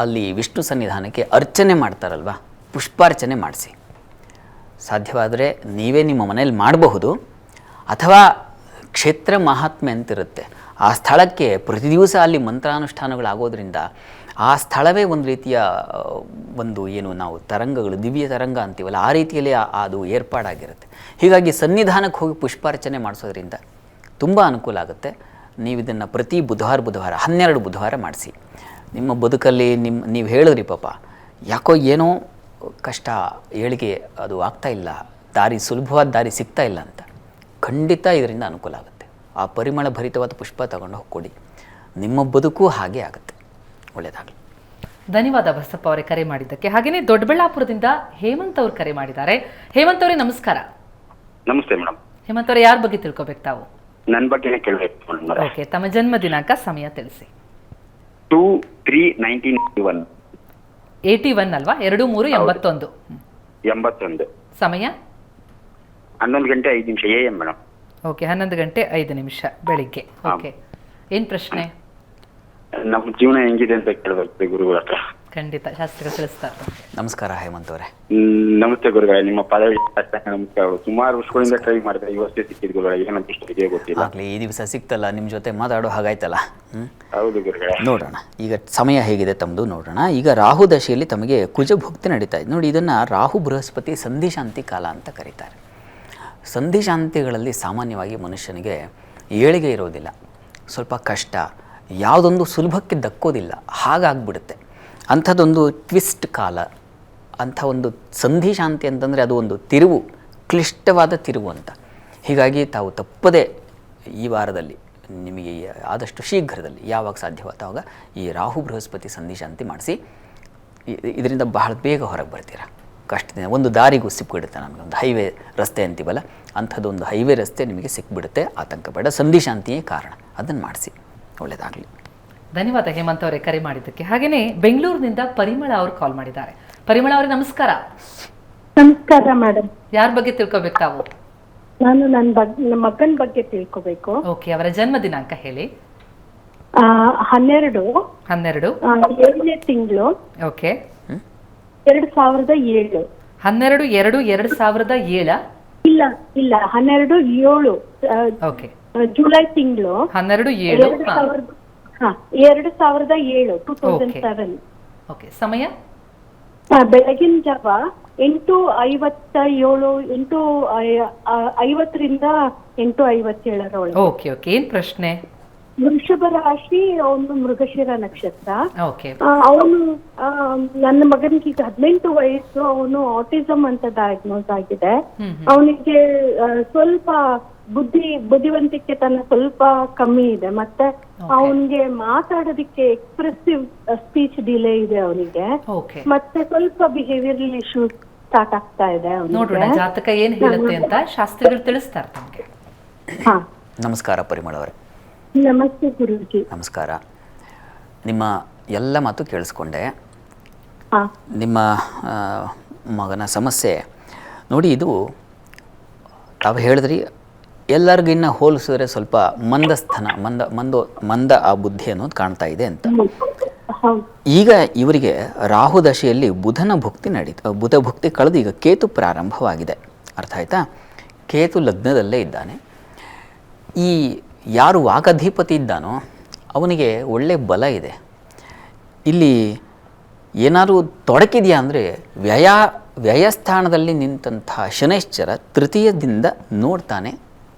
ಅಲ್ಲಿ ವಿಷ್ಣು ಸನ್ನಿಧಾನಕ್ಕೆ ಅರ್ಚನೆ ಮಾಡ್ತಾರಲ್ವ, ಪುಷ್ಪಾರ್ಚನೆ ಮಾಡಿಸಿ. ಸಾಧ್ಯವಾದರೆ ನೀವೇ ನಿಮ್ಮ ಮನೇಲಿ ಮಾಡಬಹುದು. ಅಥವಾ ಕ್ಷೇತ್ರ ಮಹಾತ್ಮೆ ಅಂತಿರುತ್ತೆ, ಆ ಸ್ಥಳಕ್ಕೆ ಪ್ರತಿ ದಿವಸ ಅಲ್ಲಿ ಮಂತ್ರಾನುಷ್ಠಾನಗಳಾಗೋದ್ರಿಂದ ಆ ಸ್ಥಳವೇ ಒಂದು ರೀತಿಯ ಏನು ನಾವು ತರಂಗಗಳು, ದಿವ್ಯ ತರಂಗ ಅಂತೀವಲ್ಲ, ಆ ರೀತಿಯಲ್ಲಿ ಅದು ಏರ್ಪಾಡಾಗಿರುತ್ತೆ. ಹೀಗಾಗಿ ಸನ್ನಿಧಾನಕ್ಕೆ ಹೋಗಿ ಪುಷ್ಪಾರ್ಚನೆ ಮಾಡಿಸೋದ್ರಿಂದ ತುಂಬ ಅನುಕೂಲ ಆಗುತ್ತೆ. ನೀವು ಇದನ್ನು ಪ್ರತಿ ಬುಧವಾರ 12 ಬುಧವಾರ ಮಾಡಿಸಿ. ನಿಮ್ಮ ಬದುಕಲ್ಲಿ ನೀವು ಹೇಳಿದ್ರಿ ಪಾಪ ಯಾಕೋ ಏನೋ ಕಷ್ಟ, ಏಳಿಗೆ ಅದು ಆಗ್ತಾಯಿಲ್ಲ, ಸುಲಭವಾದ ದಾರಿ ಸಿಗ್ತಾ ಇಲ್ಲ ಅಂತ. ಖಂಡಿತ ಇದರಿಂದ ಅನುಕೂಲ ಆಗುತ್ತೆ. ಆ ಪರಿಮಳ ಭರಿತವಾದ ಪುಷ್ಪ ತಗೊಂಡು ಹೋಗಿ ಕೊಡಿ, ನಿಮ್ಮ ಬದುಕು ಹಾಗೆ ಆಗುತ್ತೆ. ಒಳ್ಳೆಯದಾಗಲಿ. ಧನ್ಯವಾದ ಬಸಪ್ಪ ಅವರೇ ಕರೆ ಮಾಡಿದ್ದಕ್ಕೆ. ಹಾಗೆಯೇ ದೊಡ್ಡಬಳ್ಳಾಪುರದಿಂದ ಹೇಮಂತ್ ಅವರು ಕರೆ ಮಾಡಿದ್ದಾರೆ. ಹೇಮಂತ್ ಅವರೇ ನಮಸ್ಕಾರ. ನಮಸ್ತೆ ಮೇಡಮ್. ಹೇಮಂತ್ ಅವರೇ ಯಾರ ಬಗ್ಗೆ ತಿಳ್ಕೊಬೇಕು ತಾವು? ನನ್ನ ಬಗ್ಗೆನೇ ಕೇಳಬೇಕು. ಓಕೆ, ತಮ್ಮ ಜನ್ಮ ದಿನಾಂಕ ಸಮಯ ತಿಳಿಸಿ. 2/3/1981. 81 ಅಲ್ವಾ? 2381. 81. ಸಮಯ 11:05 AM ಮೇಡಮ್. ಓಕೆ, 11:05 ಬೆಳಿಗ್ಗೆ. ಓಕೆ, ಏನು ಪ್ರಶ್ನೆ? ನಮ್ಮ ಜೀವನ ಹೆಂಗಿದೆ ಅಂತ ಕೇಳಬೇಕು ಗುರುಗಳ ಹತ್ರ. ಖಂಡಿತ ಶಾಸ್ತ್ರಿಗಳು ತಿಳಿಸ್ತಾರೆ. ನಮಸ್ಕಾರ ಹೇಮಂತ್ ಅವರೇ. ನಮಸ್ತೆ ಗುರುಗಳೇ, ನಿಮ್ಮ ಪದ ನಮಸ್ಕಾರಗಳು. ಸುಮಾರು ವರ್ಷಗಳಿಂದ ಟ್ರೈ ಮಾಡಿದೆ, ಇವತ್ತೇ ಸಿಕ್ಕಿದ್ ಗುರುಗಳೇ. ಏನಂತ ಇಷ್ಟ ಇದೆಯೋ ಗೊತ್ತಿಲ್ಲ. ಆಗಲಿ, ಈ ದಿವಸ ಸಿಕ್ತಲ್ಲ, ನಿಮ್ಮ ಜೊತೆ ಮಾತಾಡೋ ಹಾಗಾಯ್ತಲ್ಲ. ಹೌದು ಗುರುಗಳೇ. ನೋಡೋಣ ಈಗ ಸಮಯ ಹೇಗಿದೆ ತಮ್ಮದು ನೋಡೋಣ. ಈಗ ರಾಹು ದಶೆಯಲ್ಲಿ ತಮಗೆ ಕುಜಭುಕ್ತಿ ನಡೀತಾ ಇದೆ ನೋಡಿ. ಇದನ್ನು ರಾಹು ಬೃಹಸ್ಪತಿ ಸಂಧಿಶಾಂತಿ ಕಾಲ ಅಂತ ಕರೀತಾರೆ. ಸಂಧಿಶಾಂತಿಗಳಲ್ಲಿ ಸಾಮಾನ್ಯವಾಗಿ ಮನುಷ್ಯನಿಗೆ ಏಳಿಗೆ ಇರೋದಿಲ್ಲ, ಸ್ವಲ್ಪ ಕಷ್ಟ, ಯಾವುದೊಂದು ಸುಲಭಕ್ಕೆ ದಕ್ಕೋದಿಲ್ಲ, ಹಾಗಾಗ್ಬಿಡುತ್ತೆ. ಅಂಥದ್ದೊಂದು ಟ್ವಿಸ್ಟ್ ಕಾಲ, ಅಂಥ ಒಂದು ಸಂಧಿಶಾಂತಿ ಅಂತಂದರೆ ಅದು ಒಂದು ತಿರುವು, ಕ್ಲಿಷ್ಟವಾದ ತಿರುವು ಅಂತ. ಹೀಗಾಗಿ ತಾವು ತಪ್ಪದೇ ಈ ವಾರದಲ್ಲಿ ನಿಮಗೆ ಆದಷ್ಟು ಶೀಘ್ರದಲ್ಲಿ ಯಾವಾಗ ಸಾಧ್ಯವಾದಾಗ ಈ ರಾಹು ಬೃಹಸ್ಪತಿ ಸಂಧಿಶಾಂತಿ ಮಾಡಿಸಿ ಇದರಿಂದ ಬಹಳ ಬೇಗ ಹೊರಗೆ ಬರ್ತೀರಾ. ಕಷ್ಟದಿಂದ ಒಂದು ದಾರಿಗೂ ಸಿಕ್ಬಿಡುತ್ತೆ. ನಮಗೆ ಒಂದು ಹೈವೇ ರಸ್ತೆ ಅಂತೀವಲ್ಲ, ಅಂಥದ್ದೊಂದು ಹೈವೇ ರಸ್ತೆ ನಿಮಗೆ ಸಿಕ್ಬಿಡುತ್ತೆ. ಆತಂಕ ಬೇಡ, ಸಂಧಿಶಾಂತಿಯೇ ಕಾರಣ, ಅದನ್ನು ಮಾಡಿಸಿ, ಒಳ್ಳೆಯದಾಗಲಿ. ಧನ್ಯವಾದ ಹೇಮಂತ್ ಅವರೇ ಕರೆ ಮಾಡಿದ್ದಕ್ಕೆ. ಹಾಗೆಯೇ ಬೆಂಗಳೂರಿನಿಂದ ಪರಿಮಳ ಅವರು ಕಾಲ್ ಮಾಡಿದ್ದಾರೆ. ಪರಿಮಳ ಅವರೇ ನಮಸ್ಕಾರ. ನಮಸ್ಕಾರ ಮೇಡಮ್. ಯಾರ ಬಗ್ಗೆ ತಿಳ್ಕೊಬೇಕು ತಾವು? ನಾನು ನನ್ನ ಮಗನ ಬಗ್ಗೆ ತಿಳ್ಕೊಬೇಕು. ಓಕೆ, ಅವರ ಜನ್ಮ ದಿನಾಂಕ ಹೇಳಿ. 12 7ನೇ ತಿಂಗಳು. ಓಕೆ, 2007. 12/2/2007. ಇಲ್ಲ 12/7. ಓಕೆ, ಜುಲೈ ತಿಂಗಳು. 12/7. 2007. ಓಕೆ, ಸಮಯ ಬೆಳಗಿನ ಜಾವ 8:57, 8:50ರಿಂದ 8:57. ಓಕೆ ಓಕೆ, ಏನ್ ಪ್ರಶ್ನೆ? ವೃಷಭ ರಾಶಿ, ಅವನು ಮೃಗಶಿರ ನಕ್ಷತ್ರ. ಓಕೆ, ಅವನು ನನ್ನ ಮಗನಿಗೆ ಈಗ 18 ವಯಸ್ಸು. ಅವನು ಆಟಿಸಮ್ ಅಂತ ಡಯಾಗ್ನೋಸ್ ಆಗಿದೆ. ಅವನಿಗೆ ಸ್ವಲ್ಪ ಬುದ್ಧಿವಂತಿಕೆ ಸ್ವಲ್ಪ ಕಮ್ಮಿ ಇದೆ. ಮತ್ತೆ ಅವನಿಗೆ ಮಾತಾಡೋದಿಕ್ಕೆ ಎಕ್ಸ್ಪ್ರೆಸಿವ್ ಸ್ಪೀಚ್ ಡಿಲೇ ಇದೆ ಅವನಿಗೆ. ಮತ್ತೆ ಸ್ವಲ್ಪ ಬಿಹೇವಿಯರಲ್ ಇಶ್ಯೂಸ್ ಸ್ಟಾರ್ಟ್ ಆಗ್ತಾ ಇದೆ. ನೋಡೋಣ ಜಾತಕ ಏನ್ ಹೇಳುತ್ತೆ ಅಂತ ಶಾಸ್ತ್ರಿಗಳು ತಿಳಿಸ್ತಾರೆ ತಮಗೆ. ನಮಸ್ಕಾರ ಪರಿಮಳ ಅವರೇ. ನಮಸ್ತೆ ಗುರುಜಿ. ನಮಸ್ಕಾರ. ನಿಮ್ಮ ಎಲ್ಲ ಮಾತು ಕೇಳಿಸ್ಕೊಂಡೆ. ನಿಮ್ಮ ಮಗನ ಸಮಸ್ಯೆ ನೋಡಿ, ಇದು ತಾವು ಹೇಳಿದ್ರಿ, ಎಲ್ಲರಿಗಿನ್ನ ಹೋಲಿಸಿದ್ರೆ ಸ್ವಲ್ಪ ಮಂದ ಆ ಬುದ್ಧಿ ಅನ್ನೋದು ಕಾಣ್ತಾ ಇದೆ ಅಂತ. ಈಗ ಇವರಿಗೆ ರಾಹು ದಶೆಯಲ್ಲಿ ಬುಧ ಭುಕ್ತಿ ಕಳೆದು ಈಗ ಕೇತು ಪ್ರಾರಂಭವಾಗಿದೆ. ಅರ್ಥ ಆಯ್ತಾ? ಕೇತು ಲಗ್ನದಲ್ಲೇ ಇದ್ದಾನೆ. ಈ ಯಾರು ವಾಗಧಿಪತಿ ಇದ್ದಾನೋ ಅವನಿಗೆ ಒಳ್ಳೆ ಬಲ ಇದೆ. ಇಲ್ಲಿ ಏನಾದರೂ ತೊಡಕಿದೆಯಾ ಅಂದರೆ ವ್ಯಯಸ್ಥಾನದಲ್ಲಿ ನಿಂತಹ ಶನೈಶ್ಚರ ತೃತೀಯದಿಂದ ನೋಡ್ತಾನೆ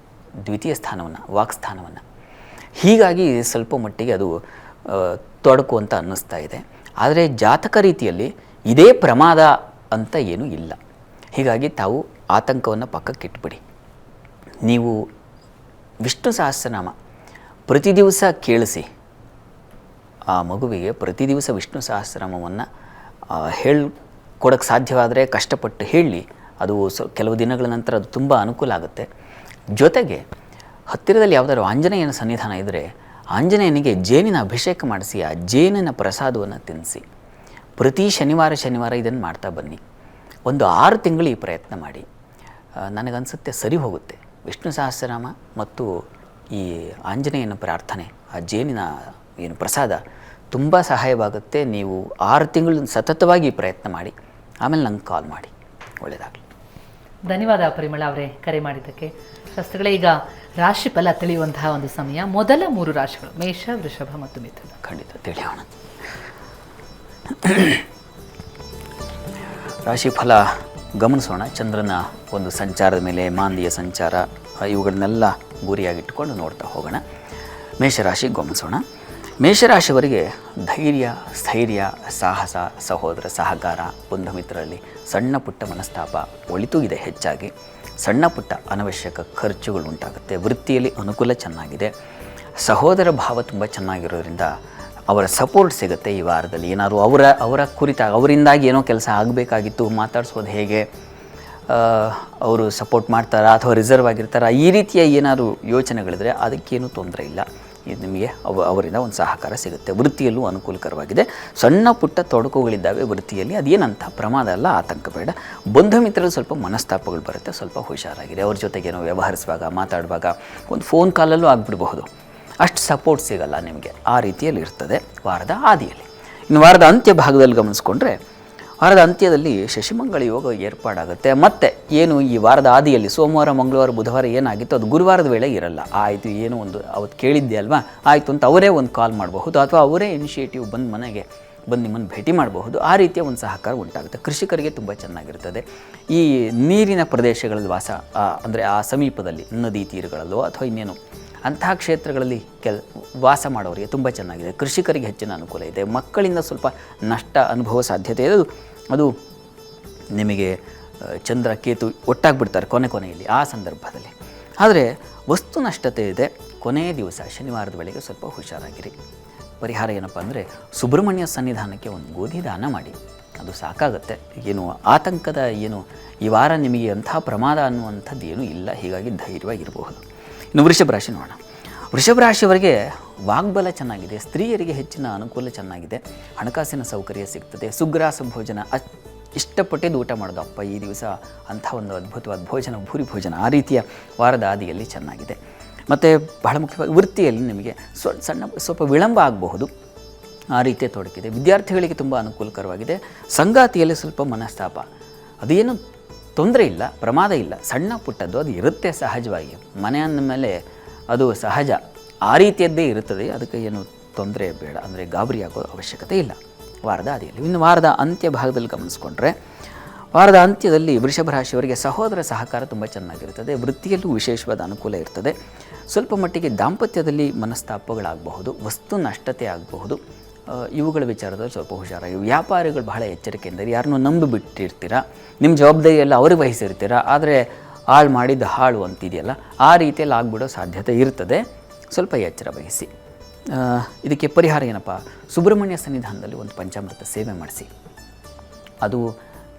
ದ್ವಿತೀಯ ಸ್ಥಾನವನ್ನು, ವಾಕ್ಸ್ಥಾನವನ್ನು. ಹೀಗಾಗಿ ಸ್ವಲ್ಪ ಮಟ್ಟಿಗೆ ಅದು ತೊಡಕು ಅಂತ ಅನ್ನಿಸ್ತಾ ಇದೆ. ಆದರೆ ಜಾತಕ ರೀತಿಯಲ್ಲಿ ಇದೇ ಪ್ರಮಾದ ಅಂತ ಏನೂ ಇಲ್ಲ. ಹೀಗಾಗಿ ತಾವು ಆತಂಕವನ್ನು ಪಕ್ಕಕ್ಕಿಟ್ಬಿಡಿ. ನೀವು ವಿಷ್ಣು ಸಹಸ್ರನಾಮ ಪ್ರತಿ ದಿವಸ ಕೇಳಿಸಿ, ಆ ಮಗುವಿಗೆ ಪ್ರತಿ ದಿವಸ ವಿಷ್ಣು ಸಹಸ್ರನಾಮವನ್ನು ಹೇಳ್ಕೊಡೋಕ್ಕೆ ಸಾಧ್ಯವಾದರೆ ಕಷ್ಟಪಟ್ಟು ಹೇಳಿ. ಅದು ಕೆಲವು ದಿನಗಳ ನಂತರ ಅದು ತುಂಬ ಅನುಕೂಲ ಆಗುತ್ತೆ. ಜೊತೆಗೆ ಹತ್ತಿರದಲ್ಲಿ ಯಾವುದಾದ್ರು ಆಂಜನೇಯನ ಸನ್ನಿಧಾನ ಇದ್ದರೆ ಆಂಜನೇಯನಿಗೆ ಜೇನಿನ ಅಭಿಷೇಕ ಮಾಡಿಸಿ ಆ ಜೇನಿನ ಪ್ರಸಾದವನ್ನು ತಿನ್ನಿಸಿ. ಪ್ರತಿ ಶನಿವಾರ ಇದನ್ನು ಮಾಡ್ತಾ ಬನ್ನಿ. ಒಂದು 6 ತಿಂಗಳು ಈ ಪ್ರಯತ್ನ ಮಾಡಿ. ನನಗನ್ಸುತ್ತೆ ಸರಿ ಹೋಗುತ್ತೆ. ವಿಷ್ಣು ಸಹಸ್ರನಾಮ ಮತ್ತು ಈ ಆಂಜನೇಯನ ಪ್ರಾರ್ಥನೆ, ಆ ಜೇನಿನ ಏನು ಪ್ರಸಾದ ತುಂಬ ಸಹಾಯವಾಗುತ್ತೆ. ನೀವು 6 ತಿಂಗಳು ಸತತವಾಗಿ ಪ್ರಯತ್ನ ಮಾಡಿ, ಆಮೇಲೆ ನಂಗೆ ಕಾಲ್ ಮಾಡಿ. ಒಳ್ಳೆಯದಾಗಲಿ. ಧನ್ಯವಾದ ಪರಿಮಳ ಅವರೇ ಕರೆ ಮಾಡಿದ್ದಕ್ಕೆ. ಶಾಸ್ತ್ರಿಗಳೇ, ಈಗ ರಾಶಿ ಫಲ ತಿಳಿಯುವಂತಹ ಒಂದು ಸಮಯ. ಮೊದಲ 3 ರಾಶಿಗಳು ಮೇಷ, ವೃಷಭ ಮತ್ತು ಮಿಥುನ. ಖಂಡಿತ ತಿಳಿಯೋಣ. ರಾಶಿ ಫಲ ಗಮನಿಸೋಣ. ಚಂದ್ರನ ಒಂದು ಸಂಚಾರದ ಮೇಲೆ ಮಾಂದಿಯ ಸಂಚಾರ, ಇವುಗಳನ್ನೆಲ್ಲ ಗುರಿಯಾಗಿಟ್ಟುಕೊಂಡು ನೋಡ್ತಾ ಹೋಗೋಣ. ಮೇಷರಾಶಿ ಗಮನಿಸೋಣ. ಮೇಷರಾಶಿಯವರಿಗೆ ಧೈರ್ಯ, ಸ್ಥೈರ್ಯ, ಸಾಹಸ, ಸಹೋದರ ಸಹಕಾರ, ಬಂಧು ಮಿತ್ರರಲ್ಲಿ ಸಣ್ಣ ಪುಟ್ಟ ಮನಸ್ತಾಪ ಒಳಿತು ಇದೆ. ಹೆಚ್ಚಾಗಿ ಸಣ್ಣ ಪುಟ್ಟ ಅನವಶ್ಯಕ ಖರ್ಚುಗಳು ಉಂಟಾಗುತ್ತೆ. ವೃತ್ತಿಯಲ್ಲಿ ಅನುಕೂಲ ಚೆನ್ನಾಗಿದೆ. ಸಹೋದರ ಭಾವ ತುಂಬ ಚೆನ್ನಾಗಿರೋದ್ರಿಂದ ಅವರ ಸಪೋರ್ಟ್ ಸಿಗುತ್ತೆ ಈ ವಾರದಲ್ಲಿ. ಏನಾದರೂ ಅವರ ಕುರಿತಾಗಿ ಅವರಿಂದಾಗಿ ಏನೋ ಕೆಲಸ ಆಗಬೇಕಾಗಿತ್ತು, ಮಾತಾಡಿಸೋದು ಹೇಗೆ, ಅವರು ಸಪೋರ್ಟ್ ಮಾಡ್ತಾರಾ ಅಥವಾ ರಿಸರ್ವ್ ಆಗಿರ್ತಾರಾ, ಈ ರೀತಿಯ ಏನಾದರೂ ಯೋಚನೆಗಳಿದ್ರೆ ಅದಕ್ಕೇನೂ ತೊಂದರೆ ಇಲ್ಲ. ಇದು ನಿಮಗೆ ಅವರಿಂದ ಒಂದು ಸಹಕಾರ ಸಿಗುತ್ತೆ. ವೃತ್ತಿಯಲ್ಲೂ ಅನುಕೂಲಕರವಾಗಿದೆ. ಸಣ್ಣ ಪುಟ್ಟ ತೊಡಕುಗಳಿದ್ದಾವೆ ವೃತ್ತಿಯಲ್ಲಿ, ಅದೇನಂತ ಪ್ರಮಾದ ಅಲ್ಲ, ಆತಂಕ ಬೇಡ. ಬಂಧು ಮಿತ್ರರು ಸ್ವಲ್ಪ ಮನಸ್ತಾಪಗಳು ಬರುತ್ತೆ, ಸ್ವಲ್ಪ ಹುಷಾರಾಗಿದೆ. ಅವ್ರ ಜೊತೆಗೇನೋ ವ್ಯವಹರಿಸುವಾಗ ಮಾತಾಡುವಾಗ ಒಂದು ಫೋನ್ ಕಾಲಲ್ಲೂ ಆಗಿಬಿಡಬಹುದು. ಅಷ್ಟು ಸಪೋರ್ಟ್ ಸಿಗಲ್ಲ ನಿಮಗೆ, ಆ ರೀತಿಯಲ್ಲಿ ಇರ್ತದೆ ವಾರದ ಆದಿಯಲ್ಲಿ. ಇನ್ನು ವಾರದ ಅಂತ್ಯ ಭಾಗದಲ್ಲಿ ಗಮನಿಸ್ಕೊಂಡ್ರೆ ವಾರದ ಅಂತ್ಯದಲ್ಲಿ ಶಶಿಮಂಗಳ ಯೋಗ ಏರ್ಪಾಡಾಗುತ್ತೆ. ಮತ್ತು ಏನು ಈ ವಾರದ ಆದಿಯಲ್ಲಿ ಸೋಮವಾರ ಮಂಗಳವಾರ ಬುಧವಾರ ಏನಾಗಿತ್ತು ಅದು ಗುರುವಾರದ ವೇಳೆ ಇರಲ್ಲ. ಆಯಿತು, ಏನೋ ಒಂದು ಅವತ್ತು ಕೇಳಿದ್ದೆ ಅಲ್ವಾ, ಆಯಿತು ಅಂತ ಅವರೇ ಒಂದು ಕಾಲ್ ಮಾಡಬಹುದು, ಅಥವಾ ಅವರೇ ಇನಿಷಿಯೇಟಿವ್ ಬಂದು ಮನೆಗೆ ಬಂದು ನಿಮ್ಮನ್ನು ಭೇಟಿ ಮಾಡಬಹುದು. ಆ ರೀತಿಯ ಒಂದು ಸಹಕಾರ ಉಂಟಾಗುತ್ತೆ. ಕೃಷಿಕರಿಗೆ ತುಂಬ ಚೆನ್ನಾಗಿರ್ತದೆ. ಈ ನೀರಿನ ಪ್ರದೇಶಗಳಲ್ಲಿ ವಾಸ ಅಂದರೆ ಆ ಸಮೀಪದಲ್ಲಿ ನದಿ ತೀರಗಳಲ್ಲೋ ಅಥವಾ ಇನ್ನೇನು ಅಂತಹ ಕ್ಷೇತ್ರಗಳಲ್ಲಿ ವಾಸ ಮಾಡೋರಿಗೆ ತುಂಬ ಚೆನ್ನಾಗಿದೆ. ಕೃಷಿಕರಿಗೆ ಹೆಚ್ಚಿನ ಅನುಕೂಲ ಇದೆ. ಮಕ್ಕಳಿಂದ ಸ್ವಲ್ಪ ನಷ್ಟ ಅನುಭವ ಸಾಧ್ಯತೆ ಇದೆ. ಅದು ನಿಮಗೆ ಚಂದ್ರ ಕೇತು ಒಟ್ಟಾಗಿಬಿಡ್ತಾರೆ ಕೊನೆಯಲ್ಲಿ ಆ ಸಂದರ್ಭದಲ್ಲಿ. ಆದರೆ ವಸ್ತು ನಷ್ಟತೆ ಇದೆ. ಕೊನೆಯ ದಿವಸ ಶನಿವಾರದ ವೇಳೆಗೆ ಸ್ವಲ್ಪ ಹುಷಾರಾಗಿರಿ. ಪರಿಹಾರ ಏನಪ್ಪ ಅಂದರೆ ಸುಬ್ರಹ್ಮಣ್ಯ ಸನ್ನಿಧಾನಕ್ಕೆ ಒಂದು ಗೋಧಿ ದಾನ ಮಾಡಿ, ಅದು ಸಾಕಾಗುತ್ತೆ. ಏನು ಆತಂಕದ ಏನು ಈ ವಾರ ನಿಮಗೆ ಅಂತಹ ಪ್ರಮಾದ ಅನ್ನುವಂಥದ್ದು ಏನೂ ಇಲ್ಲ. ಹೀಗಾಗಿ ಧೈರ್ಯವಾಗಿರಬಹುದು. ಇನ್ನು ವೃಷಭ ರಾಶಿ ನೋಡೋಣ. ವೃಷಭ ರಾಶಿಯವರಿಗೆ ವಾಗ್ಬಲ ಚೆನ್ನಾಗಿದೆ. ಸ್ತ್ರೀಯರಿಗೆ ಹೆಚ್ಚಿನ ಅನುಕೂಲ ಚೆನ್ನಾಗಿದೆ. ಹಣಕಾಸಿನ ಸೌಕರ್ಯ ಸಿಗ್ತದೆ. ಸುಗ್ರಾಸ ಭೋಜನ ಇಷ್ಟಪಟ್ಟಿದ್ದು ಊಟ ಮಾಡೋದು, ಅಪ್ಪ ಈ ದಿವಸ ಅಂಥ ಒಂದು ಅದ್ಭುತವಾದ ಭೋಜನ, ಭೂರಿ ಭೋಜನ, ಆ ರೀತಿಯ ವಾರದ ಆದಿಯಲ್ಲಿ ಚೆನ್ನಾಗಿದೆ. ಮತ್ತು ಬಹಳ ಮುಖ್ಯವಾಗಿ ವೃತ್ತಿಯಲ್ಲಿ ನಿಮಗೆ ಸ್ವಲ್ಪ ವಿಳಂಬ ಆಗಬಹುದು, ಆ ರೀತಿಯ ತೊಡಕಿದೆ. ವಿದ್ಯಾರ್ಥಿಗಳಿಗೆ ತುಂಬ ಅನುಕೂಲಕರವಾಗಿದೆ. ಸಂಗಾತಿಯಲ್ಲಿ ಸ್ವಲ್ಪ ಮನಸ್ತಾಪ, ಅದೇನು ತೊಂದರೆ ಇಲ್ಲ, ಪ್ರಮಾದ ಇಲ್ಲ, ಸಣ್ಣ ಪುಟ್ಟದ್ದು ಅದು ಇರುತ್ತೆ ಸಹಜವಾಗಿ. ಮನೆ ಅಂದ ಮೇಲೆ ಅದು ಸಹಜ, ಆ ರೀತಿಯದ್ದೇ ಇರುತ್ತದೆ. ಅದಕ್ಕೆ ಏನು ತೊಂದರೆ ಬೇಡ, ಅಂದರೆ ಗಾಬರಿ ಆಗೋ ಅವಶ್ಯಕತೆ ಇಲ್ಲ ವಾರದ ಆದಿಯಲ್ಲಿ. ಇನ್ನು ವಾರದ ಅಂತ್ಯ ಭಾಗದಲ್ಲಿ ಗಮನಿಸ್ಕೊಂಡ್ರೆ ವಾರದ ಅಂತ್ಯದಲ್ಲಿ ವೃಷಭ ರಾಶಿಯವರಿಗೆ ಸಹೋದರ ಸಹಕಾರ ತುಂಬ ಚೆನ್ನಾಗಿರ್ತದೆ. ವೃತ್ತಿಯಲ್ಲೂ ವಿಶೇಷವಾದ ಅನುಕೂಲ ಇರ್ತದೆ. ಸ್ವಲ್ಪ ಮಟ್ಟಿಗೆ ದಾಂಪತ್ಯದಲ್ಲಿ ಮನಸ್ತಾಪಗಳಾಗಬಹುದು, ವಸ್ತು ನಷ್ಟತೆ ಆಗಬಹುದು. ಇವುಗಳ ವಿಚಾರದಲ್ಲಿ ಸ್ವಲ್ಪ ಹುಷಾರಾಗಿ. ವ್ಯಾಪಾರಿಗಳು ಬಹಳ ಎಚ್ಚರಿಕೆಯಿಂದ ಯಾರನ್ನೂ ನಂಬಿಬಿಟ್ಟಿರ್ತೀರ, ನಿಮ್ಮ ಜವಾಬ್ದಾರಿಯೆಲ್ಲ ಅವ್ರಿಗೆ ವಹಿಸಿರ್ತೀರ, ಆದರೆ ಹಾಳು ಮಾಡಿದ ಹಾಳು ಅಂತಿದೆಯಲ್ಲ, ಆ ರೀತಿಯಲ್ಲಿ ಆಗಿಬಿಡೋ ಸಾಧ್ಯತೆ ಇರ್ತದೆ. ಸ್ವಲ್ಪ ಎಚ್ಚರ ವಹಿಸಿ. ಇದಕ್ಕೆ ಪರಿಹಾರ ಏನಪ್ಪ, ಸುಬ್ರಹ್ಮಣ್ಯ ಸನ್ನಿಧಾನದಲ್ಲಿ ಒಂದು ಪಂಚಾಮೃತ ಸೇವೆ ಮಾಡಿಸಿ. ಅದು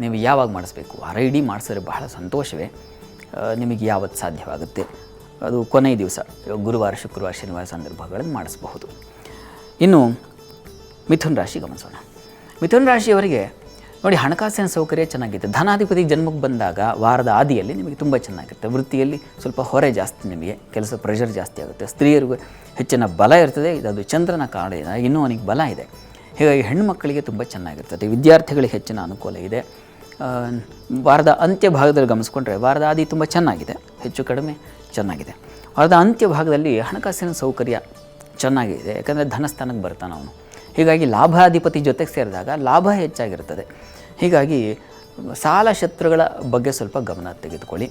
ನೀವು ಯಾವಾಗ ಮಾಡಿಸ್ಬೇಕು, ವಾರ ಇಡೀ ಮಾಡಿಸಿದ್ರೆ ಬಹಳ ಸಂತೋಷವೇ. ನಿಮಗೆ ಯಾವತ್ತು ಸಾಧ್ಯವಾಗುತ್ತೆ, ಅದು ಕೊನೆಯ ದಿವಸ ಗುರುವಾರ ಶುಕ್ರವಾರ ಶನಿವಾರ ಸಂದರ್ಭಗಳಲ್ಲಿ ಮಾಡಿಸಬಹುದು. ಇನ್ನು ಮಿಥುನ ರಾಶಿ ಗಮನಿಸೋಣ. ಮಿಥುನ ರಾಶಿಯವರಿಗೆ ನೋಡಿ, ಹಣಕಾಸಿನ ಸೌಕರ್ಯ ಚೆನ್ನಾಗಿದೆ. ಧನಾಧಿಪತಿ ಜನ್ಮಕ್ಕೆ ಬಂದಾಗ ವಾರದ ಆದಿಯಲ್ಲಿ ನಿಮಗೆ ತುಂಬ ಚೆನ್ನಾಗಿರುತ್ತೆ. ವೃತ್ತಿಯಲ್ಲಿ ಸ್ವಲ್ಪ ಹೊರೆ ಜಾಸ್ತಿ, ನಿಮಗೆ ಕೆಲಸ ಪ್ರೆಷರ್ ಜಾಸ್ತಿ ಆಗುತ್ತೆ. ಸ್ತ್ರೀಯರಿಗೂ ಹೆಚ್ಚಿನ ಬಲ ಇರ್ತದೆ. ಅದು ಚಂದ್ರನ ಕಾರಣ, ಇನ್ನೂ ಅವನಿಗೆ ಬಲ ಇದೆ. ಹೀಗಾಗಿ ಹೆಣ್ಣುಮಕ್ಕಳಿಗೆ ತುಂಬ ಚೆನ್ನಾಗಿರ್ತದೆ. ವಿದ್ಯಾರ್ಥಿಗಳಿಗೆ ಹೆಚ್ಚಿನ ಅನುಕೂಲ ಇದೆ. ವಾರದ ಅಂತ್ಯ ಭಾಗದಲ್ಲಿ ಗಮನಿಸ್ಕೊಂಡ್ರೆ ವಾರದ ಆದಿ ತುಂಬ ಚೆನ್ನಾಗಿದೆ, ಹೆಚ್ಚು ಕಡಿಮೆ ಚೆನ್ನಾಗಿದೆ. ವಾರದ ಅಂತ್ಯ ಭಾಗದಲ್ಲಿ ಹಣಕಾಸಿನ ಸೌಕರ್ಯ ಚೆನ್ನಾಗಿದೆ, ಯಾಕಂದರೆ ಧನಸ್ಥಾನಕ್ಕೆ ಬರ್ತಾನೆ ಅವನು. ಹೀಗಾಗಿ ಲಾಭಾಧಿಪತಿ ಜೊತೆಗೆ ಸೇರಿದಾಗ ಲಾಭ ಹೆಚ್ಚಾಗಿರ್ತದೆ. ಹೀಗಾಗಿ ಸಾಲ ಶತ್ರುಗಳ ಬಗ್ಗೆ ಸ್ವಲ್ಪ ಗಮನ ತೆಗೆದುಕೊಳ್ಳಿ.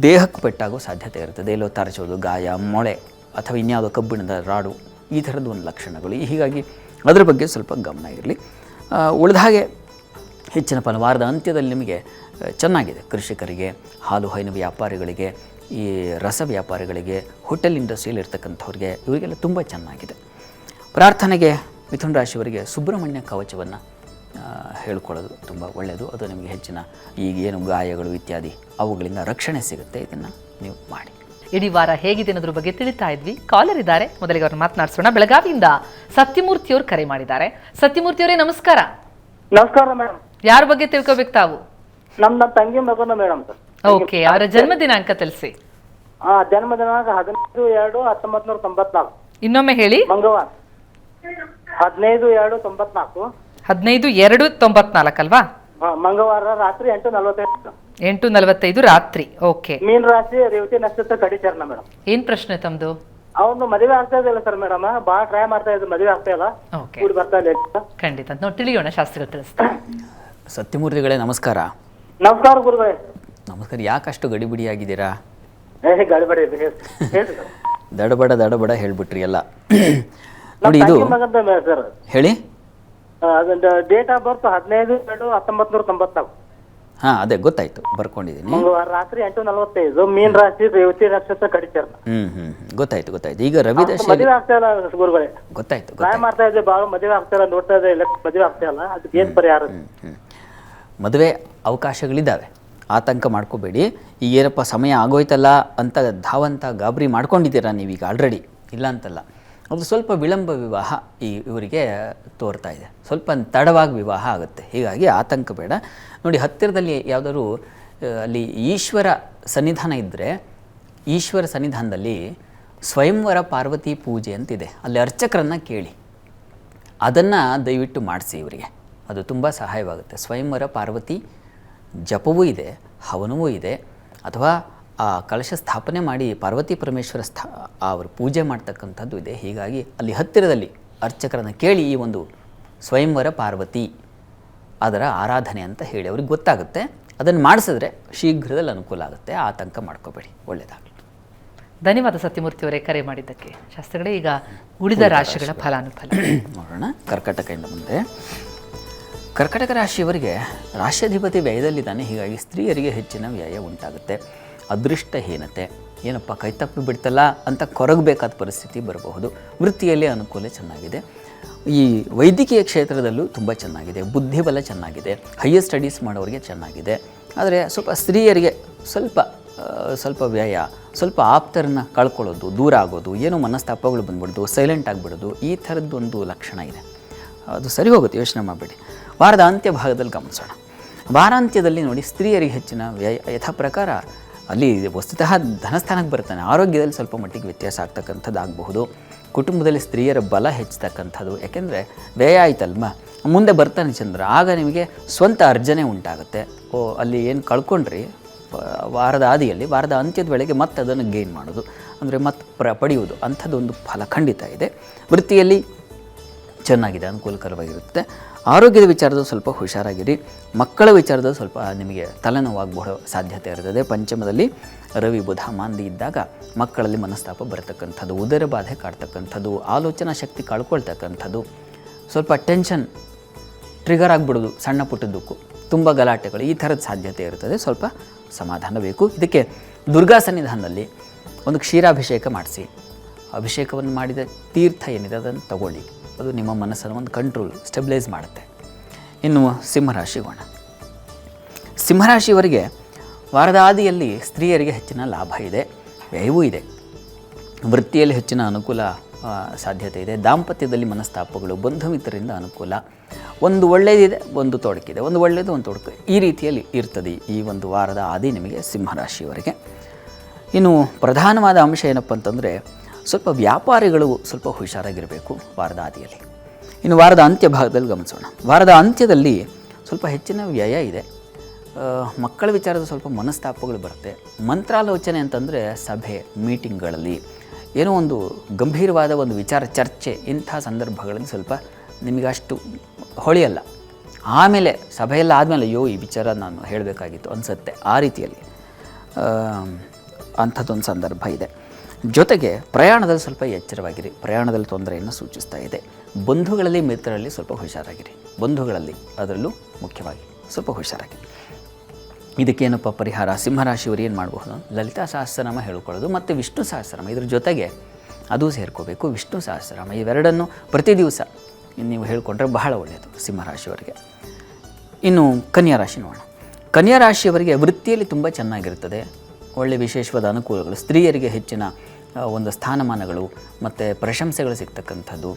ದೇಹಕ್ಕೆ ಪೆಟ್ಟಾಗೋ ಸಾಧ್ಯತೆ ಇರ್ತದೆ. ಎಲ್ಲೋ ತರಚೋದು, ಗಾಯ, ಮೊಳೆ ಅಥವಾ ಇನ್ಯಾವುದೋ ಕಬ್ಬಿಣದ ರಾಡು, ಈ ಥರದ್ದು ಒಂದು ಲಕ್ಷಣಗಳು. ಹೀಗಾಗಿ ಅದರ ಬಗ್ಗೆ ಸ್ವಲ್ಪ ಗಮನ ಇರಲಿ. ಉಳಿದ ಹಾಗೆ ಹೆಚ್ಚಿನ ವಾರದ ಅಂತ್ಯದಲ್ಲಿ ನಿಮಗೆ ಚೆನ್ನಾಗಿದೆ. ಕೃಷಿಕರಿಗೆ, ಹಾಲು ಹೈನು ವ್ಯಾಪಾರಿಗಳಿಗೆ, ಈ ರಸ ವ್ಯಾಪಾರಿಗಳಿಗೆ, ಹೋಟೆಲ್ ಇಂಡಸ್ಟ್ರಿಯಲ್ಲಿ ಇರ್ತಕ್ಕಂಥವ್ರಿಗೆ, ಇವರಿಗೆಲ್ಲ ತುಂಬ ಚೆನ್ನಾಗಿದೆ. ಪ್ರಾರ್ಥನೆಗೆ ಮಿಥುನ ರಾಶಿಯವರಿಗೆ ಸುಬ್ರಹ್ಮಣ್ಯ ಕವಚವನ್ನು ಹೇಳ್ಕೊಳ್ಳೋದು ತುಂಬ ಒಳ್ಳೆಯದು. ಅದು ನಿಮಗೆ ಹೆಚ್ಚಿನ ಈಗೇನು ಗಾಯಗಳು ಇತ್ಯಾದಿ ಅವುಗಳಿಂದ ರಕ್ಷಣೆ ಸಿಗುತ್ತೆ. ಇದನ್ನು ನೀವು ಮಾಡಿ. ಇಡೀ ವಾರ ಹೇಗಿದೆ ಅನ್ನೋದ್ರ ಬಗ್ಗೆ ತಿಳಿತಾ ಇದ್ವಿ. ಕಾಲರ್ ಇದ್ದಾರೆ, ಮೊದಲಿಗೆ ಅವ್ರನ್ನ ಮಾತನಾಡಿಸೋಣ. ಬೆಳಗಾವಿಯಿಂದ ಸತ್ಯಮೂರ್ತಿಯವರು ಕರೆ ಮಾಡಿದ್ದಾರೆ. ಸತ್ಯಮೂರ್ತಿಯವರೇ ನಮಸ್ಕಾರ. ನಮಸ್ಕಾರ ಮೇಡಮ್. ಯಾರ ಬಗ್ಗೆ ತಿಳ್ಕೊಬೇಕು ತಾವು? ನಮ್ಮ ತಂಗಿ ಮಗನ ಮೇಡಮ್ ಸರ್. ಓಕೆ, ಅವರ ಜನ್ಮ ದಿನಾಂಕ ತಿಳಿಸಿ. ಜನ್ಮ ದಿನಾಂಕ 15/2/1994. ಇನ್ನೊಮ್ಮೆ ಹೇಳಿ. ಮಂಗಳವಾರ 15/2/94. 15/2/94 ಅಲ್ವಾ? ಮಂಗಳವಾರ ರಾತ್ರಿ 8:45. 8:45 ರಾತ್ರಿ. ಓಕೆ. ಮೀನ ರಾಶಿ, ರೇವತಿ ನಕ್ಷತ್ರ, ಕಡಿಚರ್ಣ ಮೇಡಮ್. ಏನ್ ಪ್ರಶ್ನೆ ತಮ್ದು? ಅವ್ನು ಮದುವೆ ಆಗ್ತಾ ಇದ್ದಿಲ್ಲ ಸರ್ ಮೇಡಮ್. ಬಾಳ ಟ್ರೈ ಮಾಡ್ತಾ ಇದ್ದು, ಮದುವೆ ಆಗ್ತಾ ಇಲ್ಲ. ಓಕೆ, ಕೂಡಿ ಬರ್ತಾ ಇಲ್ಲ. ಖಂಡಿತ ನೋಡಿ ತಿಳಿಯೋಣ, ಶಾಸ್ತ್ರಿಗಳು ತಿಳಿಸ್ತಾರೆ. ಸತ್ಯಮೂರ್ತಿಗಳೇ ನಮಸ್ಕಾರ. ನಮಸ್ಕಾರ ಗುರುಗಳೇ. ನಮಸ್ಕಾರ. ಯಾಕಷ್ಟು ಗಡಿಬಿಡಿಯಾಗಿದ್ದೀರಾ? ಗಡಿಬಿಡಿ ದಡಬಡ ಹೇಳ್ಬಿಟ್ರಿ ಎಲ್ಲ. ನೋಡಿ, ಇದು ಸರ್ ಹೇಳಿ. Date of birth 15/2/1994. ಹಾಂ, ಅದೇ ಗೊತ್ತಾಯ್ತು, ಬರ್ಕೊಂಡಿದ್ದೀನಿ. ಮಂಗಳವಾರ ರಾತ್ರಿ 8:45. ಮೀನ ರಾಶಿ, ರೇವತಿ ನಕ್ಷತ್ರ, ಕಡಿಚರ್ಣ. ಗೊತ್ತಾಯ್ತು. ಈಗ ರವಿ ದಶೆ ಮದುವೆ ಆಗ್ತಾ ಇಲ್ಲ ಗುರುಗಳೇ. ಗೊತ್ತಾಯ್ತು. ಟ್ರೈ ಮಾಡ್ತಾ ಇದ್ದೆ, ಬಾಳ ಮದುವೆ ಆಗ್ತಾ ಇಲ್ಲ, ನೋಡ್ತಾ ಇದ್ದೆ, ಮದುವೆ ಆಗ್ತಾ ಇಲ್ಲ. ಅದಕ್ಕೆ ಏನ್ ಪರಿಹಾರ? ಮದುವೆ ಅವಕಾಶಗಳಿದ್ದಾವೆ, ಆತಂಕ ಮಾಡ್ಕೋಬೇಡಿ. ಈಗೇನಪ್ಪ ಸಮಯ ಆಗೋಯ್ತಲ್ಲ ಅಂತ ಧಾವಂತ ಗಾಬರಿ ಮಾಡ್ಕೊಂಡಿದ್ದೀರಾ ನೀವೀಗ ಆಲ್ರೆಡಿ, ಇಲ್ಲ ಅಂತಲ್ಲ. ಅದು ಸ್ವಲ್ಪ ವಿಳಂಬ ವಿವಾಹ ಇವರಿಗೆ ತೋರ್ತಾ ಇದೆ, ಸ್ವಲ್ಪ ತಡವಾಗಿ ವಿವಾಹ ಆಗುತ್ತೆ. ಹೀಗಾಗಿ ಆತಂಕ ಬೇಡ. ನೋಡಿ, ಹತ್ತಿರದಲ್ಲಿ ಯಾವುದಾದ್ರು ಅಲ್ಲಿ ಈಶ್ವರ ಸನ್ನಿಧಾನ ಇದ್ದರೆ, ಈಶ್ವರ ಸನ್ನಿಧಾನದಲ್ಲಿ ಸ್ವಯಂವರ ಪಾರ್ವತಿ ಪೂಜೆ ಅಂತಿದೆ, ಅಲ್ಲಿ ಅರ್ಚಕರನ್ನು ಕೇಳಿ ಅದನ್ನು ದಯವಿಟ್ಟು ಮಾಡಿಸಿ ಇವರಿಗೆ, ಅದು ತುಂಬ ಸಹಾಯವಾಗುತ್ತೆ. ಸ್ವಯಂವರ ಪಾರ್ವತಿ ಜಪವೂ ಇದೆ, ಹವನವೂ ಇದೆ, ಅಥವಾ ಆ ಕಲಶ ಸ್ಥಾಪನೆ ಮಾಡಿ ಪಾರ್ವತಿ ಪರಮೇಶ್ವರ ಅವರು ಪೂಜೆ ಮಾಡ್ತಕ್ಕಂಥದ್ದು ಇದೆ. ಹೀಗಾಗಿ ಅಲ್ಲಿ ಹತ್ತಿರದಲ್ಲಿ ಅರ್ಚಕರನ್ನು ಕೇಳಿ ಈ ಒಂದು ಸ್ವಯಂವರ ಪಾರ್ವತಿ ಅದರ ಆರಾಧನೆ ಅಂತ ಹೇಳಿ ಅವ್ರಿಗೆ ಗೊತ್ತಾಗುತ್ತೆ. ಅದನ್ನು ಮಾಡಿಸಿದ್ರೆ ಶೀಘ್ರದಲ್ಲಿ ಅನುಕೂಲ ಆಗುತ್ತೆ, ಆತಂಕ ಮಾಡ್ಕೋಬೇಡಿ, ಒಳ್ಳೆಯದಾಗಲಿ. ಧನ್ಯವಾದ ಸತ್ಯಮೂರ್ತಿಯವರೇ ಕರೆ ಮಾಡಿದ್ದಕ್ಕೆ. ಶಾಸ್ತ್ರಿಗಳೇ, ಈಗ ಉಳಿದ ರಾಶಿಗಳ ಫಲಾನುಫಲ ನೋಡೋಣ. ಕರ್ಕಟಕದಿಂದ ಮುಂದೆ ಕರ್ಕಟಕ ರಾಶಿಯವರಿಗೆ ರಾಶ್ಯಾಧಿಪತಿ ವ್ಯಯದಲ್ಲಿದ್ದಾನೆ. ಹೀಗಾಗಿ ಸ್ತ್ರೀಯರಿಗೆ ಹೆಚ್ಚಿನ ವ್ಯಯ ಉಂಟಾಗುತ್ತೆ. ಅದೃಷ್ಟಹೀನತೆ, ಏನಪ್ಪ ಕೈ ತಪ್ಪಿ ಬಿಡ್ತಲ್ಲ ಅಂತ ಕೊರಗಬೇಕಾದ ಪರಿಸ್ಥಿತಿ ಬರಬಹುದು. ವೃತ್ತಿಯಲ್ಲಿ ಅನುಕೂಲ ಚೆನ್ನಾಗಿದೆ. ಈ ವೈದ್ಯಕೀಯ ಕ್ಷೇತ್ರದಲ್ಲೂ ತುಂಬ ಚೆನ್ನಾಗಿದೆ. ಬುದ್ಧಿಬಲ ಚೆನ್ನಾಗಿದೆ. ಹೈಯರ್ ಸ್ಟಡೀಸ್ ಮಾಡೋರಿಗೆ ಚೆನ್ನಾಗಿದೆ. ಆದರೆ ಸ್ವಲ್ಪ ಸ್ತ್ರೀಯರಿಗೆ ಸ್ವಲ್ಪ ವ್ಯಯ, ಸ್ವಲ್ಪ ಆಪ್ತರನ್ನ ಕಳ್ಕೊಳ್ಳೋದು, ದೂರ ಆಗೋದು, ಏನೋ ಮನಸ್ತಾಪಗಳು ಬಂದ್ಬಿಡೋದು, ಸೈಲೆಂಟ್ ಆಗಿಬಿಡೋದು, ಈ ಥರದ್ದೊಂದು ಲಕ್ಷಣ ಇದೆ. ಅದು ಸರಿ ಹೋಗುತ್ತೆ, ಯೋಚನೆ ಮಾಡಬೇಡಿ. ವಾರದ ಅಂತ್ಯ ಭಾಗದಲ್ಲಿ ಗಮನಿಸೋಣ. ವಾರಾಂತ್ಯದಲ್ಲಿ ನೋಡಿ, ಸ್ತ್ರೀಯರಿಗೆ ಹೆಚ್ಚಿನ ವ್ಯಯ. ಯಥಾ ಪ್ರಕಾರ ಅಲ್ಲಿ ವಸ್ತುತಃ ಧನಸ್ಥಾನಕ್ಕೆ ಬರ್ತಾನೆ. ಆರೋಗ್ಯದಲ್ಲಿ ಸ್ವಲ್ಪ ಮಟ್ಟಿಗೆ ವ್ಯತ್ಯಾಸ ಆಗ್ತಕ್ಕಂಥದ್ದು ಆಗಬಹುದು. ಕುಟುಂಬದಲ್ಲಿ ಸ್ತ್ರೀಯರ ಬಲ ಹೆಚ್ಚತಕ್ಕಂಥದ್ದು, ಯಾಕೆಂದರೆ ವ್ಯಯ ಆಯ್ತಲ್ಮ, ಮುಂದೆ ಬರ್ತಾನೆ ಚಂದ್ರ, ಆಗ ನಿಮಗೆ ಸ್ವಂತ ಅರ್ಜನೆ ಉಂಟಾಗುತ್ತೆ. ಅಲ್ಲಿ ಏನು ಕಳ್ಕೊಂಡ್ರಿ ವಾರದ ಆದಿಯಲ್ಲಿ, ವಾರದ ಅಂತ್ಯದ ವೇಳೆಗೆ ಮತ್ತೆ ಅದನ್ನು ಗೇನ್ ಮಾಡೋದು, ಅಂದರೆ ಮತ್ತೆ ಪಡೆಯುವುದು, ಅಂಥದ್ದೊಂದು ಫಲ ಖಂಡಿತ ಇದೆ. ವೃತ್ತಿಯಲ್ಲಿ ಚೆನ್ನಾಗಿದೆ, ಅನುಕೂಲಕರವಾಗಿರುತ್ತೆ. ಆರೋಗ್ಯದ ವಿಚಾರದಲ್ಲಿ ಸ್ವಲ್ಪ ಹುಷಾರಾಗಿರಿ. ಮಕ್ಕಳ ವಿಚಾರದಲ್ಲಿ ಸ್ವಲ್ಪ ನಿಮಗೆ ತಲೆನೋವಾಗಬಹುವ ಸಾಧ್ಯತೆ ಇರ್ತದೆ. ಪಂಚಮದಲ್ಲಿ ರವಿ ಬುಧ ಮಾಂದಿ ಇದ್ದಾಗ ಮಕ್ಕಳಲ್ಲಿ ಮನಸ್ತಾಪ ಬರತಕ್ಕಂಥದ್ದು, ಉದರ ಬಾಧೆ ಕಾಡ್ತಕ್ಕಂಥದ್ದು, ಆಲೋಚನಾ ಶಕ್ತಿ ಕಳ್ಕೊಳ್ತಕ್ಕಂಥದ್ದು, ಸ್ವಲ್ಪ ಟೆನ್ಷನ್ ಟ್ರಿಗರ್ ಆಗಿಬಿಡೋದು, ಸಣ್ಣ ಪುಟ್ಟದಕ್ಕೂ ತುಂಬ ಗಲಾಟೆಗಳು, ಈ ಥರದ ಸಾಧ್ಯತೆ ಇರ್ತದೆ. ಸ್ವಲ್ಪ ಸಮಾಧಾನ ಬೇಕು. ಇದಕ್ಕೆ ದುರ್ಗಾ ಸನ್ನಿಧಾನದಲ್ಲಿ ಒಂದು ಕ್ಷೀರಾಭಿಷೇಕ ಮಾಡಿಸಿ, ಅಭಿಷೇಕವನ್ನು ಮಾಡಿದ ತೀರ್ಥ ಏನಿದೆ ಅದನ್ನು ತಗೊಳ್ಳಿ. ಅದು ನಿಮ್ಮ ಮನಸ್ಸನ್ನು ಒಂದು ಕಂಟ್ರೋಲ್, ಸ್ಟೆಬಿಲೈಸ್ ಮಾಡುತ್ತೆ. ಇನ್ನು ಸಿಂಹರಾಶಿಗೋಣ. ಸಿಂಹರಾಶಿಯವರಿಗೆ ವಾರದ ಆದಿಯಲ್ಲಿ ಸ್ತ್ರೀಯರಿಗೆ ಹೆಚ್ಚಿನ ಲಾಭ ಇದೆ, ವ್ಯಯವೂ ಇದೆ. ವೃತ್ತಿಯಲ್ಲಿ ಹೆಚ್ಚಿನ ಅನುಕೂಲ ಸಾಧ್ಯತೆ ಇದೆ. ದಾಂಪತ್ಯದಲ್ಲಿ ಮನಸ್ತಾಪಗಳು, ಬಂಧು ಮಿತ್ರರಿಂದ ಅನುಕೂಲ. ಒಂದು ಒಳ್ಳೆಯದಿದೆ, ಒಂದು ತೊಡಕಿದೆ, ಒಂದು ಒಳ್ಳೆಯದು, ಒಂದು ತೊಡಕು, ಈ ರೀತಿಯಲ್ಲಿ ಇರ್ತದೆ ಈ ಒಂದು ವಾರದ ಆದಿ ನಿಮಗೆ ಸಿಂಹರಾಶಿಯವರಿಗೆ. ಇನ್ನು ಪ್ರಧಾನವಾದ ಅಂಶ ಏನಪ್ಪ ಅಂತಂದರೆ, ಸ್ವಲ್ಪ ವ್ಯಾಪಾರಿಗಳು ಸ್ವಲ್ಪ ಹುಷಾರಾಗಿರಬೇಕು ವಾರದ ಆದಿಯಲ್ಲಿ. ಇನ್ನು ವಾರದ ಅಂತ್ಯ ಭಾಗದಲ್ಲಿ ಗಮನಿಸೋಣ. ವಾರದ ಅಂತ್ಯದಲ್ಲಿ ಸ್ವಲ್ಪ ಹೆಚ್ಚಿನ ವ್ಯಯ ಇದೆ. ಮಕ್ಕಳ ವಿಚಾರದ ಸ್ವಲ್ಪ ಮನಸ್ತಾಪಗಳು ಬರುತ್ತೆ. ಮಂತ್ರಾಲೋಚನೆ ಅಂತಂದರೆ ಸಭೆ, ಮೀಟಿಂಗ್ಗಳಲ್ಲಿ ಏನೋ ಒಂದು ಗಂಭೀರವಾದ ಒಂದು ವಿಚಾರ ಚರ್ಚೆ, ಇಂಥ ಸಂದರ್ಭಗಳಲ್ಲಿ ಸ್ವಲ್ಪ ನಿಮಗಷ್ಟು ಹೊಳೆಯಲ್ಲ. ಆಮೇಲೆ ಸಭೆಯೆಲ್ಲ ಆದಮೇಲೆ ಅಯ್ಯೋ ಈ ವಿಚಾರ ನಾನು ಹೇಳಬೇಕಾಗಿತ್ತು ಅನಿಸುತ್ತೆ. ಆ ರೀತಿಯಲ್ಲಿ ಅಂಥದ್ದೊಂದು ಸಂದರ್ಭ ಇದೆ. ಜೊತೆಗೆ ಪ್ರಯಾಣದಲ್ಲಿ ಸ್ವಲ್ಪ ಎಚ್ಚರವಾಗಿರಿ. ಪ್ರಯಾಣದಲ್ಲಿ ತೊಂದರೆಯನ್ನು ಸೂಚಿಸ್ತಾ ಇದೆ. ಬಂಧುಗಳಲ್ಲಿ ಮಿತ್ರರಲ್ಲಿ ಸ್ವಲ್ಪ ಹುಷಾರಾಗಿರಿ. ಬಂಧುಗಳಲ್ಲಿ ಅದರಲ್ಲೂ ಮುಖ್ಯವಾಗಿ ಸ್ವಲ್ಪ ಹುಷಾರಾಗಿರಿ. ಇದಕ್ಕೇನಪ್ಪ ಪರಿಹಾರ? ಸಿಂಹರಾಶಿಯವರು ಏನು ಮಾಡಬಹುದು? ಲಲಿತಾ ಸಹಸ್ರನಾಮ ಹೇಳ್ಕೊಳ್ಳೋದು ಮತ್ತು ವಿಷ್ಣು ಸಹಸ್ರನಾಮ, ಇದ್ರ ಜೊತೆಗೆ ಅದು ಸೇರ್ಕೋಬೇಕು. ವಿಷ್ಣು ಸಹಸ್ರನಾಮ ಇವೆರಡನ್ನು ಪ್ರತಿ ದಿವಸ ನೀವು ಹೇಳ್ಕೊಂಡ್ರೆ ಬಹಳ ಒಳ್ಳೆಯದು ಸಿಂಹರಾಶಿಯವರಿಗೆ. ಇನ್ನು ಕನ್ಯಾ ರಾಶಿ ನೋಡೋಣ. ಕನ್ಯಾ ರಾಶಿಯವರಿಗೆ ವೃತ್ತಿಯಲ್ಲಿ ತುಂಬ ಚೆನ್ನಾಗಿರ್ತದೆ. ಒಳ್ಳೆಯ ವಿಶೇಷವಾದ ಅನುಕೂಲಗಳು, ಸ್ತ್ರೀಯರಿಗೆ ಹೆಚ್ಚಿನ ಒಂದು ಸ್ಥಾನಮಾನಗಳು ಮತ್ತು ಪ್ರಶಂಸೆಗಳು ಸಿಗ್ತಕ್ಕಂಥದ್ದು,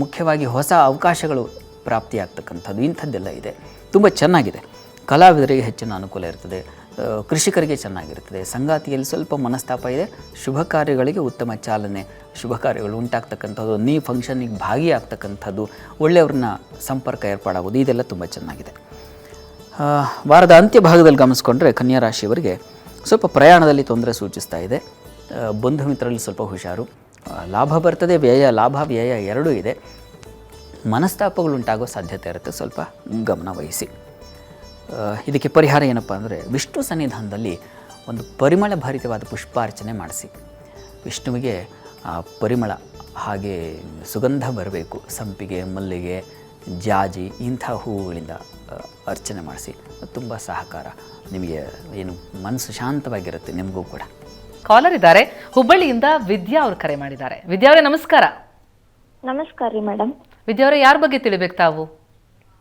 ಮುಖ್ಯವಾಗಿ ಹೊಸ ಅವಕಾಶಗಳು ಪ್ರಾಪ್ತಿಯಾಗ್ತಕ್ಕಂಥದ್ದು, ಇಂಥದ್ದೆಲ್ಲ ಇದೆ. ತುಂಬ ಚೆನ್ನಾಗಿದೆ. ಕಲಾವಿದರಿಗೆ ಹೆಚ್ಚಿನ ಅನುಕೂಲ ಇರ್ತದೆ. ಕೃಷಿಕರಿಗೆ ಚೆನ್ನಾಗಿರ್ತದೆ. ಸಂಗಾತಿಯಲ್ಲಿ ಸ್ವಲ್ಪ ಮನಸ್ತಾಪ ಇದೆ. ಶುಭ ಕಾರ್ಯಗಳಿಗೆ ಉತ್ತಮ ಚಾಲನೆ, ಶುಭ ಕಾರ್ಯಗಳು ಉಂಟಾಗ್ತಕ್ಕಂಥದ್ದು, ನೀವು ಫಂಕ್ಷನ್ನಿಗೆ ಭಾಗಿಯಾಗ್ತಕ್ಕಂಥದ್ದು, ಒಳ್ಳೆಯವ್ರನ್ನ ಸಂಪರ್ಕ ಏರ್ಪಾಡಾಗೋದು, ಇದೆಲ್ಲ ತುಂಬ ಚೆನ್ನಾಗಿದೆ. ವಾರದ ಅಂತ್ಯ ಭಾಗದಲ್ಲಿ ಗಮನಿಸ್ಕೊಂಡ್ರೆ ಕನ್ಯಾ ರಾಶಿಯವರಿಗೆ ಸ್ವಲ್ಪ ಪ್ರಯಾಣದಲ್ಲಿ ತೊಂದರೆ ಸೂಚಿಸ್ತಾ ಇದೆ. ಬಂಧು ಮಿತ್ರರಲ್ಲಿ ಸ್ವಲ್ಪ ಹುಷಾರು. ಲಾಭ ಬರ್ತದೆ, ಲಾಭ ವ್ಯಯ ಎರಡೂ ಇದೆ. ಮನಸ್ತಾಪಗಳು ಉಂಟಾಗೋ ಸಾಧ್ಯತೆ ಇರುತ್ತೆ, ಸ್ವಲ್ಪ ಗಮನ ವಹಿಸಿ. ಇದಕ್ಕೆ ಪರಿಹಾರ ಏನಪ್ಪ ಅಂದರೆ, ವಿಷ್ಣು ಸನ್ನಿಧಾನದಲ್ಲಿ ಒಂದು ಪರಿಮಳ ಭರಿತವಾದ ಪುಷ್ಪಾರ್ಚನೆ ಮಾಡಿಸಿ. ವಿಷ್ಣುವಿಗೆ ಆ ಪರಿಮಳ ಹಾಗೆ ಸುಗಂಧ ಬರಬೇಕು. ಸಂಪಿಗೆ, ಮಲ್ಲಿಗೆ, ಜಾಜಿ ಇಂಥ ಹೂವುಗಳಿಂದ ಅರ್ಚನೆ ಮಾಡಿಸಿ. ತುಂಬ ಸಹಕಾರ, ನಿಮಗೆ ಏನು ಮನಸ್ಸು ಶಾಂತವಾಗಿರುತ್ತೆ, ನಿಮಗೂ ಕೂಡ. ಕಾಲರ್ ಇದ್ದಾರೆ, ಹುಬ್ಬಳ್ಳಿಯಿಂದ ವಿದ್ಯಾ ಅವರು ಕರೆ ಮಾಡಿದ್ದಾರೆ. ವಿದ್ಯಾ ಅವರೇ ನಮಸ್ಕಾರ. ನಮಸ್ಕಾರ ರೀ ಮೇಡಮ್. ವಿದ್ಯಾ ಅವರೇ, ಯಾರ ಬಗ್ಗೆ ತಿಳಿಬೇಕು ತಾವು?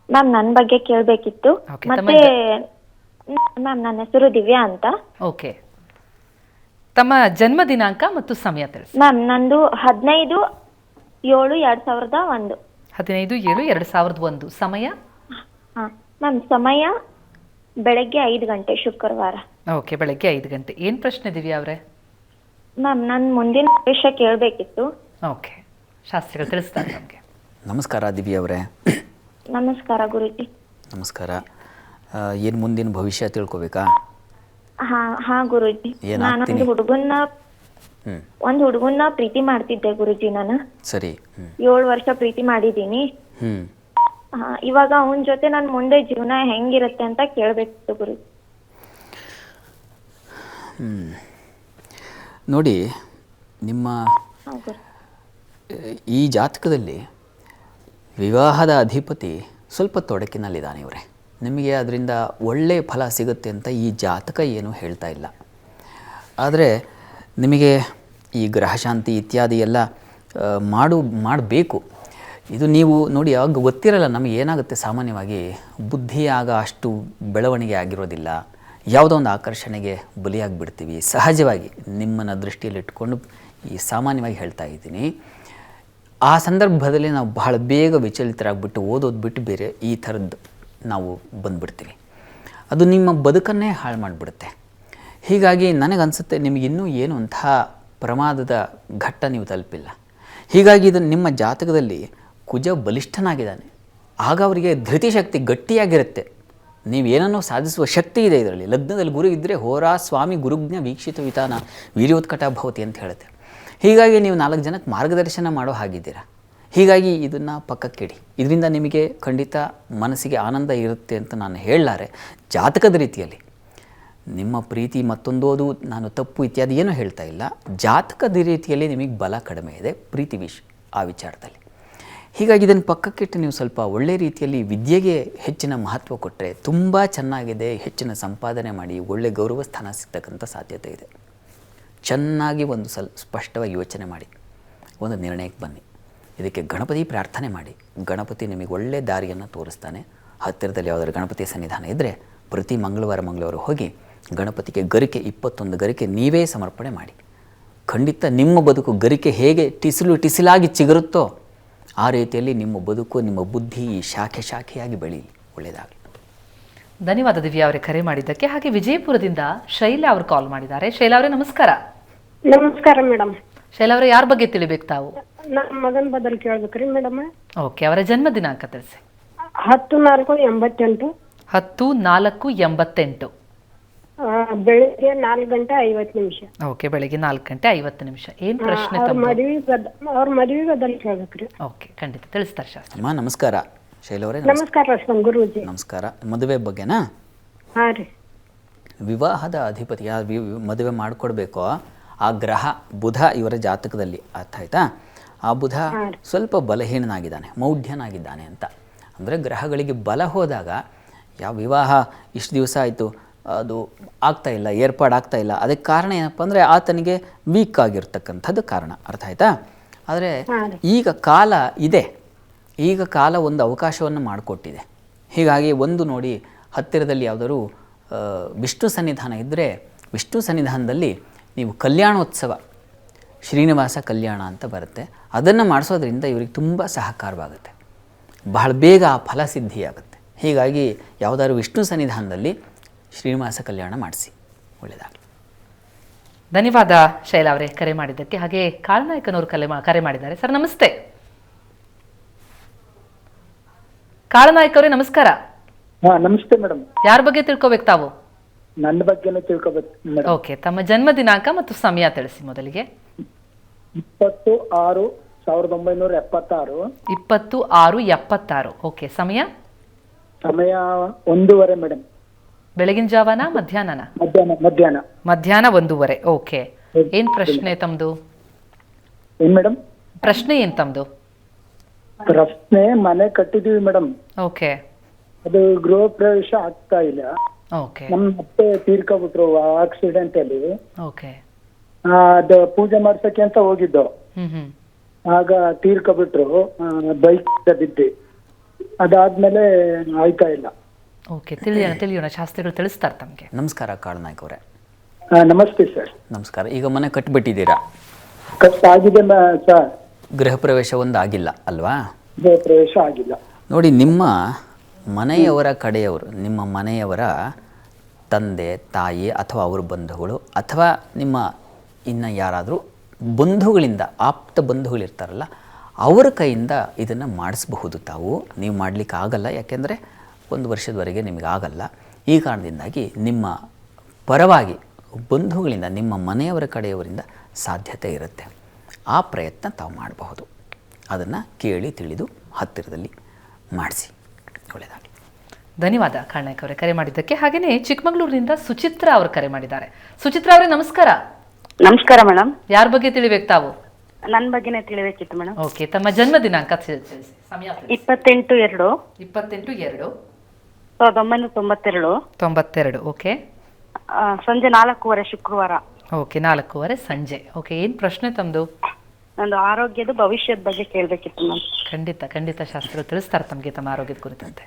ಮ್ಯಾಮ್ ನನ್ನ ಬಗ್ಗೆ ಕೇಳಬೇಕಿತ್ತು. ಮತ್ತೆ ಮ್ಯಾಮ್ ನನ್ನ ಹೆಸರು ದಿವ್ಯಾ ಅಂತ. ಓಕೆ, ತಮ್ಮ ಜನ್ಮ ದಿನಾಂಕ ಮತ್ತು ಸಮಯ ತಿಳಿಸಿ. ಮ್ಯಾಮ್ ನಂದು 15 7/2001. 15/7/2001. ಸಮಯ? ಹಾಂ ಮ್ಯಾಮ್, ಸಮಯ ಬೆಳಗ್ಗೆ 5 ಗಂಟೆ, ಶುಕ್ರವಾರ. ಓಕೆ, ಬೆಳಗ್ಗೆ 5 ಗಂಟೆ. ಏನು ಪ್ರಶ್ನೆ ದಿವ್ಯಾ ಅವರೇ? ಮ್ಯಾಮ್, ನಾನು ಮುಂದಿನ ವಿಷಯ ಕೇಳಬೇಕಿತ್ತು. ಓಕೆ, ಶಾಸ್ತ್ರಿಗಳು ತಿಳಿಸ್ತಾರೆ ನಮಗೆ. ನಮಸ್ಕಾರ ದಿವ್ಯಾ ಅವರೇ. ನಮಸ್ಕಾರ ಗುರುಜಿ. ನಮಸ್ಕಾರ. ಏನು ಮುಂದಿನ ಭವಿಷ್ಯ ತಿಳ್ಕೊಬೇಕಾ? ಹಾ ಗುರುಜಿ. ನಾನೊಂದು ಹುಡುಗನ್ನ ಪ್ರೀತಿ ಮಾಡ್ತಿದ್ದೆ ಗುರುಜಿ. ನಾನು ಸರಿ. 7 ವರ್ಷ ಪ್ರೀತಿ ಮಾಡಿದ್ದೀನಿ. ಇವಾಗ ಅವನ ಜೊತೆ ನನ್ನ ಮುಂದೆ ಜೀವನ ಹೆಂಗಿರುತ್ತೆ ಅಂತ ಕೇಳಬೇಕಿತ್ತು ಗುರುಜಿ. ನೋಡಿ, ನಿಮ್ಮ ಈ ಜಾತಕದಲ್ಲಿ ವಿವಾಹದ ಅಧಿಪತಿ ಸ್ವಲ್ಪ ತೊಡಕಿನಲ್ಲಿದ್ದಾನೆ ಇವರೇ. ನಿಮಗೆ ಅದರಿಂದ ಒಳ್ಳೆಯ ಫಲ ಸಿಗುತ್ತೆ ಅಂತ ಈ ಜಾತಕ ಏನು ಹೇಳ್ತಾ ಇಲ್ಲ. ಆದರೆ ನಿಮಗೆ ಈ ಗ್ರಹಶಾಂತಿ ಇತ್ಯಾದಿ ಎಲ್ಲ ಮಾಡಬೇಕು. ಇದು ನೀವು ನೋಡಿ, ಆಗ ಗೊತ್ತಿರಲ್ಲ ನಮಗೆ ಏನಾಗುತ್ತೆ. ಸಾಮಾನ್ಯವಾಗಿ ಬುದ್ಧಿ ಆಗ ಅಷ್ಟು ಬೆಳವಣಿಗೆ ಆಗಿರೋದಿಲ್ಲ. ಯಾವುದೋ ಒಂದು ಆಕರ್ಷಣೆಗೆ ಬಲಿಯಾಗಿಬಿಡ್ತೀವಿ ಸಹಜವಾಗಿ. ನಿಮ್ಮನ್ನು ದೃಷ್ಟಿಯಲ್ಲಿಟ್ಕೊಂಡು ಈ ಸಾಮಾನ್ಯವಾಗಿ ಹೇಳ್ತಾ ಇದ್ದೀನಿ. ಆ ಸಂದರ್ಭದಲ್ಲಿ ನಾವು ಬಹಳ ಬೇಗ ವಿಚಲಿತರಾಗ್ಬಿಟ್ಟು ಓದೋದು ಬಿಟ್ಟು ಬೇರೆ ಈ ಥರದ್ದು ನಾವು ಬಂದುಬಿಡ್ತೀವಿ. ಅದು ನಿಮ್ಮ ಬದುಕನ್ನೇ ಹಾಳು ಮಾಡಿಬಿಡುತ್ತೆ. ಹೀಗಾಗಿ ನನಗನ್ಸುತ್ತೆ ನಿಮಗಿನ್ನೂ ಏನು ಅಂತಹ ಪ್ರಮಾದದ ಘಟ್ಟ ನೀವು ತಲುಪಿಲ್ಲ. ಹೀಗಾಗಿ ಇದು ನಿಮ್ಮ ಜಾತಕದಲ್ಲಿ ಕುಜ ಬಲಿಷ್ಠನಾಗಿದ್ದಾನೆ. ಆಗ ಅವರಿಗೆ ಧೃತಿ ಶಕ್ತಿ ಗಟ್ಟಿಯಾಗಿರುತ್ತೆ. ನೀವೇನನ್ನೋ ಸಾಧಿಸುವ ಶಕ್ತಿ ಇದೆ ಇದರಲ್ಲಿ. ಲಗ್ನದಲ್ಲಿ ಗುರು ಇದ್ದರೆ ಹೋರಾ ಸ್ವಾಮಿ ಗುರುಜ್ಞ ವೀಕ್ಷಿತ ವಿತಾನ ವೀರ್ಯೋತ್ಕಟ ಭವತಿ ಅಂತ ಹೇಳುತ್ತೆ. ಹೀಗಾಗಿ ನೀವು 4 ಜನಕ್ಕೆ ಮಾರ್ಗದರ್ಶನ ಮಾಡೋ ಹಾಗಿದ್ದೀರಾ. ಹೀಗಾಗಿ ಇದನ್ನು ಪಕ್ಕಕ್ಕಿಡಿ. ಇದರಿಂದ ನಿಮಗೆ ಖಂಡಿತ ಮನಸ್ಸಿಗೆ ಆನಂದ ಇರುತ್ತೆ ಅಂತ ನಾನು ಹೇಳಲಾರೆ. ಜಾತಕದ ರೀತಿಯಲ್ಲಿ ನಿಮ್ಮ ಪ್ರೀತಿ ಮತ್ತೊಂದೋದು ನಾನು ತಪ್ಪು ಇತ್ಯಾದಿ ಏನೂ ಹೇಳ್ತಾ ಇಲ್ಲ. ಜಾತಕದ ರೀತಿಯಲ್ಲಿ ನಿಮಗೆ ಬಲ ಕಡಿಮೆ ಇದೆ ಪ್ರೀತಿ ಆ ವಿಚಾರದಲ್ಲಿ. ಹೀಗಾಗಿ ಇದನ್ನು ಪಕ್ಕಕ್ಕಿಟ್ಟು ನೀವು ಸ್ವಲ್ಪ ಒಳ್ಳೆ ರೀತಿಯಲ್ಲಿ ವಿದ್ಯೆಗೆ ಹೆಚ್ಚಿನ ಮಹತ್ವ ಕೊಟ್ಟರೆ ತುಂಬ ಚೆನ್ನಾಗಿದೆ. ಹೆಚ್ಚಿನ ಸಂಪಾದನೆ ಮಾಡಿ ಒಳ್ಳೆ ಗೌರವ ಸ್ಥಾನ ಸಿಗ್ತಕ್ಕಂಥ ಸಾಧ್ಯತೆ ಇದೆ. ಚೆನ್ನಾಗಿ ಒಂದು ಸ್ಪಷ್ಟವಾಗಿ ಯೋಚನೆ ಮಾಡಿ ಒಂದು ನಿರ್ಣಯಕ್ಕೆ ಬನ್ನಿ. ಇದಕ್ಕೆ ಗಣಪತಿ ಪ್ರಾರ್ಥನೆ ಮಾಡಿ. ಗಣಪತಿ ನಿಮಗೆ ಒಳ್ಳೆಯ ದಾರಿಯನ್ನು ತೋರಿಸ್ತಾನೆ. ಹತ್ತಿರದಲ್ಲಿ ಯಾವುದಾದ್ರು ಗಣಪತಿ ಸನ್ನಿಧಾನ ಇದ್ದರೆ ಪ್ರತಿ ಮಂಗಳವಾರ ಹೋಗಿ ಗಣಪತಿಗೆ ಗರಿಕೆ 21 ಗರಿಕೆ ನೀವೇ ಸಮರ್ಪಣೆ ಮಾಡಿ. ಖಂಡಿತ ನಿಮ್ಮ ಬದುಕು ಗರಿಕೆ ಹೇಗೆ ಟಿಸಿಲಾಗಿ ಚಿಗುರುತ್ತೋ ಆ ರೀತಿಯಲ್ಲಿ ನಿಮ್ಮ ಬದುಕು, ನಿಮ್ಮ ಬುದ್ಧಿ ಶಾಖೆಯಾಗಿ ಬೆಳೀಲಿ. ಒಳ್ಳೆಯದಾಗಲಿ. ಧನ್ಯವಾದ ದಿವ್ಯಾ ಅವರೇ ಕರೆ ಮಾಡಿದ್ದಕ್ಕೆ. ಹಾಗೆ ವಿಜಯಪುರದಿಂದ ಶೈಲಾ ಅವರು ಕಾಲ್ ಮಾಡಿದ್ದಾರೆ. ಶೈಲಾ ಅವರೇ ನಮಸ್ಕಾರ. ನಮಸ್ಕಾರ ಮೇಡಮ್. ಶೈಲಾ ಅವರೇ, ಯಾರ ಬಗ್ಗೆ ತಿಳಿಬೇಕು ತಾವು? ನಮ್ಮ ಮಗನ ಬದಲು ಕೇಳ್ಬೇಕ್ರಿ ಮೇಡಮ್. ಓಕೆ, ಅವರ ಜನ್ಮ ದಿನಾಂಕ ತಿಳಿಸಿ. 10/4/88. 10/4/88. ಬೆಳಿಗ್ಗೆ 4:50. ಓಕೆ, ಬೆಳಿಗ್ಗೆ 4:50. ಏನು ಪ್ರಶ್ನೆ ತಮ್ಮ? ಅವ್ರ ಮದುವೆ ಬದಲು ಕೇಳ್ಬೇಕ್ರಿ. ಓಕೆ, ಖಂಡಿತ ತಿಳಿಸ್ತಾರೆ ಶಾಸ್ತ್ರಿ. ಅಮ್ಮ ನಮಸ್ಕಾರ ಶೈಲವರೇ. ನಮಸ್ಕಾರ ಗುರುಜಿ. ನಮಸ್ಕಾರ. ಮದುವೆ ಬಗ್ಗೆನಾ? ಹಾಂ ರೀ. ವಿವಾಹದ ಅಧಿಪತಿ ಯಾರು ಮದುವೆ ಮಾಡಿಕೊಡ್ಬೇಕೋ ಆ ಗ್ರಹ ಬುಧ ಇವರ ಜಾತಕದಲ್ಲಿ, ಅರ್ಥ ಆಯ್ತಾ? ಆ ಬುಧ ಸ್ವಲ್ಪ ಬಲಹೀನನಾಗಿದ್ದಾನೆ, ಮೌಢ್ಯನಾಗಿದ್ದಾನೆ ಅಂತ. ಅಂದರೆ ಗ್ರಹಗಳಿಗೆ ಬಲ ಹೋದಾಗ ಯಾವ ವಿವಾಹ ಇಷ್ಟು ದಿವಸ ಆಯಿತು ಅದು ಆಗ್ತಾಯಿಲ್ಲ, ಏರ್ಪಾಡಾಗ್ತಾ ಇಲ್ಲ. ಅದಕ್ಕೆ ಕಾರಣ ಏನಪ್ಪ ಅಂದರೆ ಆತನಿಗೆ ವೀಕ್ ಆಗಿರ್ತಕ್ಕಂಥದ್ದು ಕಾರಣ, ಅರ್ಥ ಆಯ್ತಾ? ಆದರೆ ಈಗ ಕಾಲ ಇದೆ, ಈಗ ಕಾಲ ಒಂದು ಅವಕಾಶವನ್ನು ಮಾಡಿಕೊಟ್ಟಿದೆ. ಹೀಗಾಗಿ ಒಂದು ನೋಡಿ, ಹತ್ತಿರದಲ್ಲಿ ಯಾವುದಾದ್ರು ವಿಷ್ಣು ಸನ್ನಿಧಾನ ಇದ್ದರೆ ವಿಷ್ಣು ಸನ್ನಿಧಾನದಲ್ಲಿ ನೀವು ಕಲ್ಯಾಣೋತ್ಸವ, ಶ್ರೀನಿವಾಸ ಕಲ್ಯಾಣ ಅಂತ ಬರುತ್ತೆ, ಅದನ್ನು ಮಾಡಿಸೋದ್ರಿಂದ ಇವ್ರಿಗೆ ತುಂಬ ಸಹಕಾರವಾಗುತ್ತೆ. ಬಹಳ ಬೇಗ ಆ ಫಲಸಿದ್ಧಿಯಾಗುತ್ತೆ. ಹೀಗಾಗಿ ಯಾವುದಾದ್ರು ವಿಷ್ಣು ಸನ್ನಿಧಾನದಲ್ಲಿ ಶ್ರೀನಿವಾಸ ಕಲ್ಯಾಣ ಮಾಡಿಸಿ. ಒಳ್ಳೆಯದಾಗಲಿ. ಧನ್ಯವಾದ ಶೈಲಾ ಅವರೇ ಕರೆ ಮಾಡಿದ್ದಕ್ಕೆ. ಹಾಗೆ ಕಾಳನಾಯಕನವರು ಕರೆ ಮಾಡಿದ್ದಾರೆ. ಸರ್ ನಮಸ್ತೆ. ಕಾಳನಾಯಕ್ ಅವರೇ ನಮಸ್ಕಾರ. ನಮಸ್ತೆ ಮೇಡಮ್. ಯಾರ ಬಗ್ಗೆ ತಿಳ್ಕೊಬೇಕು ತಾವು? ನನ್ನ ಬಗ್ಗೆನೇ ತಿಳ್ಕೊಬೇಕು ಮೇಡಮ್. ಓಕೆ, ತಮ್ಮ ಜನ್ಮ ದಿನಾಂಕ ಮತ್ತು ಸಮಯ ತಿಳಿಸಿ ಮೊದಲಿಗೆ. 20/6/1976. 20/6/76. ಓಕೆ, ಸಮಯ 1:30 ಮೇಡಮ್. ಬೆಳಗಿನ ಜಾವನ ಮಧ್ಯಾಹ್ನ? ಮಧ್ಯಾಹ್ನ 1:30. ಓಕೆ, ಏನ್ ಪ್ರಶ್ನೆ ತಮ್ದು? ಏನ್ ಮೇಡಮ್ ಪ್ರಶ್ನೆ? ಏನ್ ತಮ್ದು ಪ್ರಶ್ನೆ? ಮನೆ ಕಟ್ಟಿದೀವಿ ಮೇಡಮ್. ಓಕೆ, ಅದು ಗೃಹ ಪ್ರವೇಶ ಆಗ್ತಾ ಇಲ್ಲ. ಓಕೆ, ನಮ್ ಮತ್ತೆ ತೀರ್ಕೊಬಿಟ್ರು ಆಕ್ಸಿಡೆಂಟ್ ಅಲ್ಲಿ. ಓಕೆ, ಅದು ಪೂಜೆ ಮಾಡ್ಸಕ್ಕೆ ಅಂತ ಹೋಗಿದ್ದು. ಆಗ ತೀರ್ಕೊಬಿಟ್ರು, ಬೈಕ್ ಬಿದ್ದಿ. ಅದಾದ್ಮೇಲೆ ಆಯ್ತಾ ಇಲ್ಲ. ಓಕೆ, ತಿಳಿಯೋಣ ಶಾಸ್ತ್ರಿಗಳು ತಿಳಿಸ್ತಾರೆ ತಮಗೆ. ನಮಸ್ಕಾರ ಕಾಳನಾಯಕ್ ಅವರೇ. ನಮಸ್ತೆ ಸರ್. ನಮಸ್ಕಾರ. ಈಗ ಮನೆ ಕಟ್ಟಿಬಿಟ್ಟಿದ್ದೀರಾ? ಕಷ್ಟ ಆಗಿದೆ ಸರ್. ಗೃಹ ಪ್ರವೇಶ ಒಂದು ಆಗಿಲ್ಲ ಅಲ್ವಾ? ಗೃಹ ಪ್ರವೇಶ ಆಗಿಲ್ಲ. ನೋಡಿ, ನಿಮ್ಮ ಮನೆಯವರ ಕಡೆಯವರು, ನಿಮ್ಮ ಮನೆಯವರ ತಂದೆ ತಾಯಿ ಅಥವಾ ಅವ್ರ ಬಂಧುಗಳು ಅಥವಾ ನಿಮ್ಮ ಇನ್ನು ಯಾರಾದರೂ ಬಂಧುಗಳಿಂದ, ಆಪ್ತ ಬಂಧುಗಳಿರ್ತಾರಲ್ಲ, ಅವರ ಕೈಯಿಂದ ಇದನ್ನು ಮಾಡಿಸಬಹುದು. ತಾವು ನೀವು ಮಾಡಲಿಕ್ಕೆ ಆಗಲ್ಲ, ಯಾಕೆಂದರೆ 1 ವರ್ಷದವರೆಗೆ ನಿಮಗೆ ಆಗಲ್ಲ. ಈ ಕಾರಣದಿಂದಾಗಿ ನಿಮ್ಮ ಪರವಾಗಿ ಬಂಧುಗಳಿಂದ, ನಿಮ್ಮ ಮನೆಯವರ ಕಡೆಯವರಿಂದ ಸಾಧ್ಯತೆ ಇರುತ್ತೆ. ಆ ಪ್ರಯತ್ನ ತಾವು ಮಾಡಬಹುದು. ಅದನ್ನು ಕೇಳಿ ತಿಳಿದು ಹತ್ತಿರದಲ್ಲಿ ಮಾಡಿಸಿ. ಒಳ್ಳೆಯದಾಗಲಿ. ಧನ್ಯವಾದ ಕಾಳ್ನಾಯ್ಕ ಅವರೇ ಕರೆ ಮಾಡಿದ್ದಕ್ಕೆ. ಹಾಗೆಯೇ ಚಿಕ್ಕಮಗಳೂರಿನಿಂದ ಸುಚಿತ್ರಾ ಅವರು ಕರೆ ಮಾಡಿದ್ದಾರೆ. ಸುಚಿತ್ರಾ ಅವರೇ ನಮಸ್ಕಾರ. ನಮಸ್ಕಾರ ಮೇಡಮ್. ಯಾರ ಬಗ್ಗೆ ತಿಳಿಬೇಕು ತಾವು? ನನ್ನ ಬಗ್ಗೆನೇ ತಿಳಿಬೇಕಿತ್ತು ಮೇಡಮ್. ಓಕೆ, ತಮ್ಮ ಜನ್ಮ ದಿನಾಂಕ ತಿಳಿಸಿ. ಸಮಯ 28/2/1992. 92. ಓಕೆ. ಸಂಜೆ 4:15 ಶುಕ್ರವಾರ. ಓಕೆ, 4:15 ಸಂಜೆ. ಓಕೆ, ಏನು ಪ್ರಶ್ನೆ ತಮ್ಮದು? ನಂದು ಆರೋಗ್ಯದ ಭವಿಷ್ಯದ ಬಗ್ಗೆ ಕೇಳಬೇಕಿತ್ತು ಮ್ಯಾಮ್. ಖಂಡಿತ ಶಾಸ್ತ್ರ ತಿಳಿಸ್ತಾರೆ ತಮಗೆ ತಮ್ಮ ಆರೋಗ್ಯದ ಕುರಿತಂತೆ.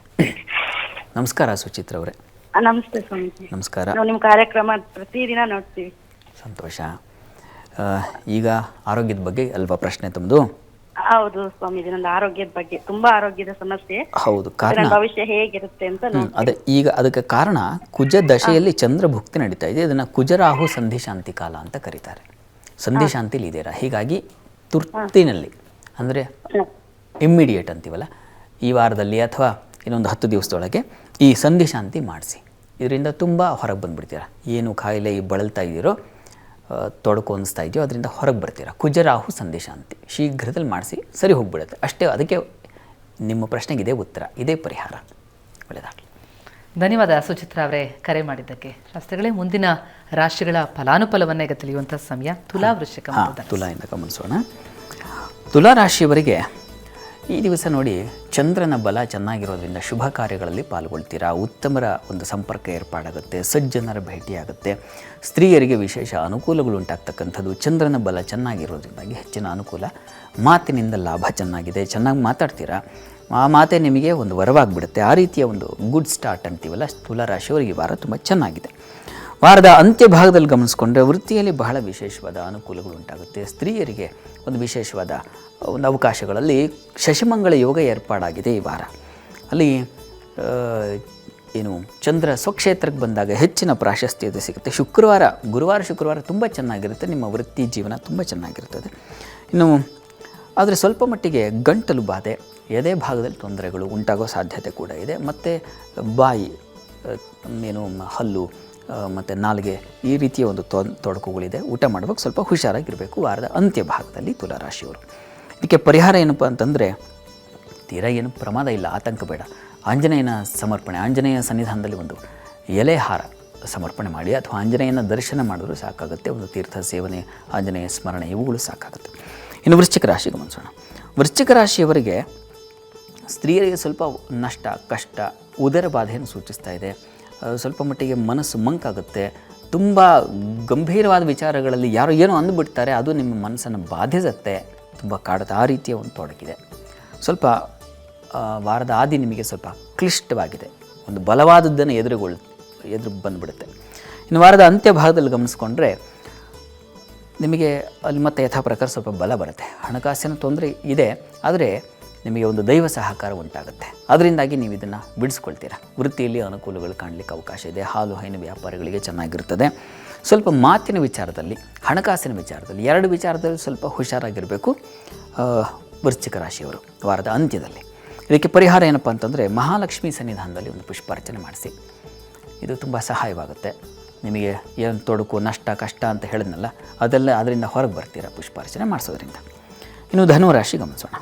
ನಮಸ್ಕಾರ ಸುಚಿತ್ರ ಅವರೇ. ನಮಸ್ತೆ ಸ್ವಾಮೀಜಿ. ನಮಸ್ಕಾರ. ನಾವು ನಿಮ್ಮ ಕಾರ್ಯಕ್ರಮ ಪ್ರತಿದಿನ ನೋಡ್ತೀವಿ. ಸಂತೋಷ. ಈಗ ಆರೋಗ್ಯದ ಬಗ್ಗೆ ಅಲ್ವಾ ಪ್ರಶ್ನೆ ತಮ್ಮದು? ಹೌದು ಸ್ವಾಮೀಜಿ, ನಂದು ಆರೋಗ್ಯದ ಬಗ್ಗೆ ತುಂಬಾ ಆರೋಗ್ಯದ ಸಮಸ್ಯೆ. ಹೌದು, ಕಾರಣ ಭವಿಷ್ಯ ಹೇಗಿರುತ್ತೆ ಅಂತ ಅದೇ. ಈಗ ಅದಕ್ಕೆ ಕಾರಣ ಕುಜ ದಶೆಯಲ್ಲಿ ಚಂದ್ರ ಭುಕ್ತಿ ನಡೀತಾ ಇದೆ. ಇದನ್ನು ಕುಜರಾಹು ಸಂಧಿಶಾಂತಿ ಕಾಲ ಅಂತ ಕರೀತಾರೆ. ಸಂಧಿಶಾಂತಿಲಿ ಇದ್ದೀರಾ, ಹೀಗಾಗಿ ತುರ್ತಿನಲ್ಲಿ ಅಂದರೆ ಇಮ್ಮಿಡಿಯೇಟ್ ಅಂತೀವಲ್ಲ, ಈ ವಾರದಲ್ಲಿ ಅಥವಾ ಇನ್ನೊಂದು 10 ದಿವಸದೊಳಗೆ ಈ ಸಂಧಿಶಾಂತಿ ಮಾಡಿಸಿ. ಇದರಿಂದ ತುಂಬ ಹೊರಗೆ ಬಂದುಬಿಡ್ತೀರ. ಏನು ಕಾಯಿಲೆ ಈ ಬಳಲ್ತಾ ಇದ್ದೀರೋ, ತೊಡಕು ಅನ್ನಿಸ್ತಾ ಇದೆಯೋ, ಅದರಿಂದ ಹೊರಗೆ ಬರ್ತೀರ. ಕುಜರಾಹು ಸಂಧಿಶಾಂತಿ ಶೀಘ್ರದಲ್ಲಿ ಮಾಡಿಸಿ, ಸರಿ ಹೋಗಿಬಿಡುತ್ತೆ ಅಷ್ಟೇ. ಅದಕ್ಕೆ ನಿಮ್ಮ ಪ್ರಶ್ನೆಗೆ ಇದೇ ಉತ್ತರ, ಇದೇ ಪರಿಹಾರ. ಒಳ್ಳೆಯದಾಗಲಿ. ಧನ್ಯವಾದ ಸುಚಿತ್ರಾ ಅವರೇ ಕರೆ ಮಾಡಿದ್ದಕ್ಕೆ. ಶಾಸ್ತ್ರಿಗಳೇ, ಮುಂದಿನ ರಾಶಿಗಳ ಫಲಾನುಫಲವನ್ನೇ ಈಗ ತಿಳಿಯುವಂಥ ಸಮಯ. ತುಲಾ ವೃಶ್ಚಿಕ. ತುಲಾಯಿಂದ ಗಮನಿಸೋಣ. ತುಲಾ ರಾಶಿಯವರಿಗೆ ಈ ದಿವಸ ನೋಡಿ, ಚಂದ್ರನ ಬಲ ಚೆನ್ನಾಗಿರೋದ್ರಿಂದ ಶುಭ ಕಾರ್ಯಗಳಲ್ಲಿ ಪಾಲ್ಗೊಳ್ತೀರಾ. ಉತ್ತಮರ ಒಂದು ಸಂಪರ್ಕ ಏರ್ಪಾಡಾಗುತ್ತೆ, ಸಜ್ಜನರ ಭೇಟಿಯಾಗುತ್ತೆ, ಸ್ತ್ರೀಯರಿಗೆ ವಿಶೇಷ ಅನುಕೂಲಗಳು ಉಂಟಾಗ್ತಕ್ಕಂಥದ್ದು. ಚಂದ್ರನ ಬಲ ಚೆನ್ನಾಗಿರೋದ್ರಿಂದಾಗಿ ಹೆಚ್ಚಿನ ಅನುಕೂಲ. ಮಾತಿನಿಂದ ಲಾಭ ಚೆನ್ನಾಗಿದೆ, ಚೆನ್ನಾಗಿ ಮಾತಾಡ್ತೀರಾ. ಆ ಮಾತೇ ನಿಮಗೆ ಒಂದು ವರವಾಗಿಬಿಡುತ್ತೆ. ಆ ರೀತಿಯ ಒಂದು ಗುಡ್ ಸ್ಟಾರ್ಟ್ ಅಂತೀವಲ್ಲ, ತುಲಾ ರಾಶಿಯವರಿಗೆ ವಾರ ತುಂಬ ಚೆನ್ನಾಗಿದೆ. ವಾರದ ಅಂತ್ಯ ಭಾಗದಲ್ಲಿ ಗಮನಿಸ್ಕೊಂಡ್ರೆ ವೃತ್ತಿಯಲ್ಲಿ ಬಹಳ ವಿಶೇಷವಾದ ಅನುಕೂಲಗಳು ಉಂಟಾಗುತ್ತೆ. ಸ್ತ್ರೀಯರಿಗೆ ಒಂದು ವಿಶೇಷವಾದ ಒಂದು ಅವಕಾಶಗಳಲ್ಲಿ ಶಶಿಮಂಗಳ ಯೋಗ ಏರ್ಪಾಡಾಗಿದೆ ಈ ವಾರ. ಅಲ್ಲಿ ಏನು ಚಂದ್ರ ಸ್ವಕ್ಷೇತ್ರಕ್ಕೆ ಬಂದಾಗ ಹೆಚ್ಚಿನ ಪ್ರಾಶಸ್ತ್ಯತೆ ಸಿಗುತ್ತೆ. ಗುರುವಾರ ಶುಕ್ರವಾರ ತುಂಬ ಚೆನ್ನಾಗಿರುತ್ತೆ. ನಿಮ್ಮ ವೃತ್ತಿ ಜೀವನ ತುಂಬ ಚೆನ್ನಾಗಿರ್ತದೆ. ಇನ್ನು ಆದರೆ ಸ್ವಲ್ಪ ಮಟ್ಟಿಗೆ ಗಂಟಲು ಬಾಧೆ, ಎದೆ ಭಾಗದಲ್ಲಿ ತೊಂದರೆಗಳು ಉಂಟಾಗೋ ಸಾಧ್ಯತೆ ಕೂಡ ಇದೆ. ಮತ್ತು ಬಾಯಿ, ಏನು ಹಲ್ಲು ಮತ್ತು ನಾಲಿಗೆ, ಈ ರೀತಿಯ ಒಂದು ತೊಡಕುಗಳಿದೆ. ಊಟ ಮಾಡುವಾಗ ಸ್ವಲ್ಪ ಹುಷಾರಾಗಿರಬೇಕು ವಾರದ ಅಂತ್ಯ ಭಾಗದಲ್ಲಿ ತುಲಾರಾಶಿಯವರು. ಇದಕ್ಕೆ ಪರಿಹಾರ ಏನಪ್ಪ ಅಂತಂದರೆ, ತೀರಾ ಏನು ಪ್ರಮಾದ ಇಲ್ಲ, ಆತಂಕ ಬೇಡ. ಆಂಜನೇಯನ ಸಮರ್ಪಣೆ, ಆಂಜನೇಯ ಸನ್ನಿಧಾನದಲ್ಲಿ ಒಂದು ಎಲೆ ಹಾರ ಸಮರ್ಪಣೆ ಮಾಡಿ, ಅಥವಾ ಆಂಜನೇಯನ ದರ್ಶನ ಮಾಡಿದ್ರು ಸಾಕಾಗುತ್ತೆ. ಒಂದು ತೀರ್ಥ ಸೇವನೆ, ಆಂಜನೇಯ ಸ್ಮರಣೆ, ಇವುಗಳು ಸಾಕಾಗುತ್ತೆ. ಇನ್ನು ವೃಶ್ಚಿಕ ರಾಶಿ ಗಮನಿಸೋಣ. ವೃಶ್ಚಿಕ ರಾಶಿಯವರಿಗೆ ಸ್ತ್ರೀಯರಿಗೆ ಸ್ವಲ್ಪ ನಷ್ಟ, ಕಷ್ಟ, ಉದರ ಬಾಧೆಯನ್ನು ಸೂಚಿಸ್ತಾ ಇದೆ. ಸ್ವಲ್ಪ ಮಟ್ಟಿಗೆ ಮನಸ್ಸು ಮಂಕಾಗುತ್ತೆ. ತುಂಬ ಗಂಭೀರವಾದ ವಿಚಾರಗಳಲ್ಲಿ ಯಾರೋ ಏನೋ ಅಂದುಬಿಡ್ತಾರೆ, ಅದು ನಿಮ್ಮ ಮನಸ್ಸನ್ನು ಬಾಧಿಸುತ್ತೆ, ತುಂಬ ಕಾಡುತ್ತೆ. ಆ ರೀತಿಯ ಒಂದು ತೊಡಕಿದೆ. ಸ್ವಲ್ಪ ವಾರದ ಆದಿ ನಿಮಗೆ ಸ್ವಲ್ಪ ಕ್ಲಿಷ್ಟವಾಗಿದೆ. ಒಂದು ಬಲವಾದದ್ದನ್ನು ಎದುರು ಬಂದುಬಿಡುತ್ತೆ. ಇನ್ನು ವಾರದ ಅಂತ್ಯ ಭಾಗದಲ್ಲಿ ಗಮನಿಸ್ಕೊಂಡ್ರೆ ನಿಮಗೆ ಅಲ್ಲಿ ಮತ್ತೆ ಯಥಾ ಪ್ರಕಾರ ಸ್ವಲ್ಪ ಬಲ ಬರುತ್ತೆ. ಹಣಕಾಸಿನ ತೊಂದರೆ ಇದೆ, ಆದರೆ ನಿಮಗೆ ಒಂದು ದೈವ ಸಹಕಾರ ಉಂಟಾಗುತ್ತೆ. ಅದರಿಂದಾಗಿ ನೀವು ಇದನ್ನು ಬಿಡಿಸ್ಕೊಳ್ತೀರಾ. ವೃತ್ತಿಯಲ್ಲಿ ಅನುಕೂಲಗಳು ಕಾಣಲಿಕ್ಕೆ ಅವಕಾಶ ಇದೆ. ಹಾಲು ಹೈನು ವ್ಯಾಪಾರಿಗಳಿಗೆ ಚೆನ್ನಾಗಿರ್ತದೆ. ಸ್ವಲ್ಪ ಮಾತಿನ ವಿಚಾರದಲ್ಲಿ, ಹಣಕಾಸಿನ ವಿಚಾರದಲ್ಲಿ, 2 ವಿಚಾರದಲ್ಲಿ ಸ್ವಲ್ಪ ಹುಷಾರಾಗಿರಬೇಕು ವೃಶ್ಚಿಕ ರಾಶಿಯವರು ವಾರದ ಅಂತ್ಯದಲ್ಲಿ. ಇದಕ್ಕೆ ಪರಿಹಾರ ಏನಪ್ಪ ಅಂತಂದರೆ, ಮಹಾಲಕ್ಷ್ಮಿ ಸನ್ನಿಧಾನದಲ್ಲಿ ಒಂದು ಪುಷ್ಪಾರ್ಚನೆ ಮಾಡಿಸಿ. ಇದು ತುಂಬ ಸಹಾಯವಾಗುತ್ತೆ. ನಿಮಗೆ ಏನು ತೊಡಕು, ನಷ್ಟ, ಕಷ್ಟ ಅಂತ ಹೇಳಿದ್ನಲ್ಲ, ಅದರಿಂದ ಹೊರಗೆ ಬರ್ತೀರಾ ಪುಷ್ಪಾರ್ಚನೆ ಮಾಡಿಸೋದ್ರಿಂದ. ಇನ್ನು ಧನುರಾಶಿ ಗಮನಿಸೋಣ.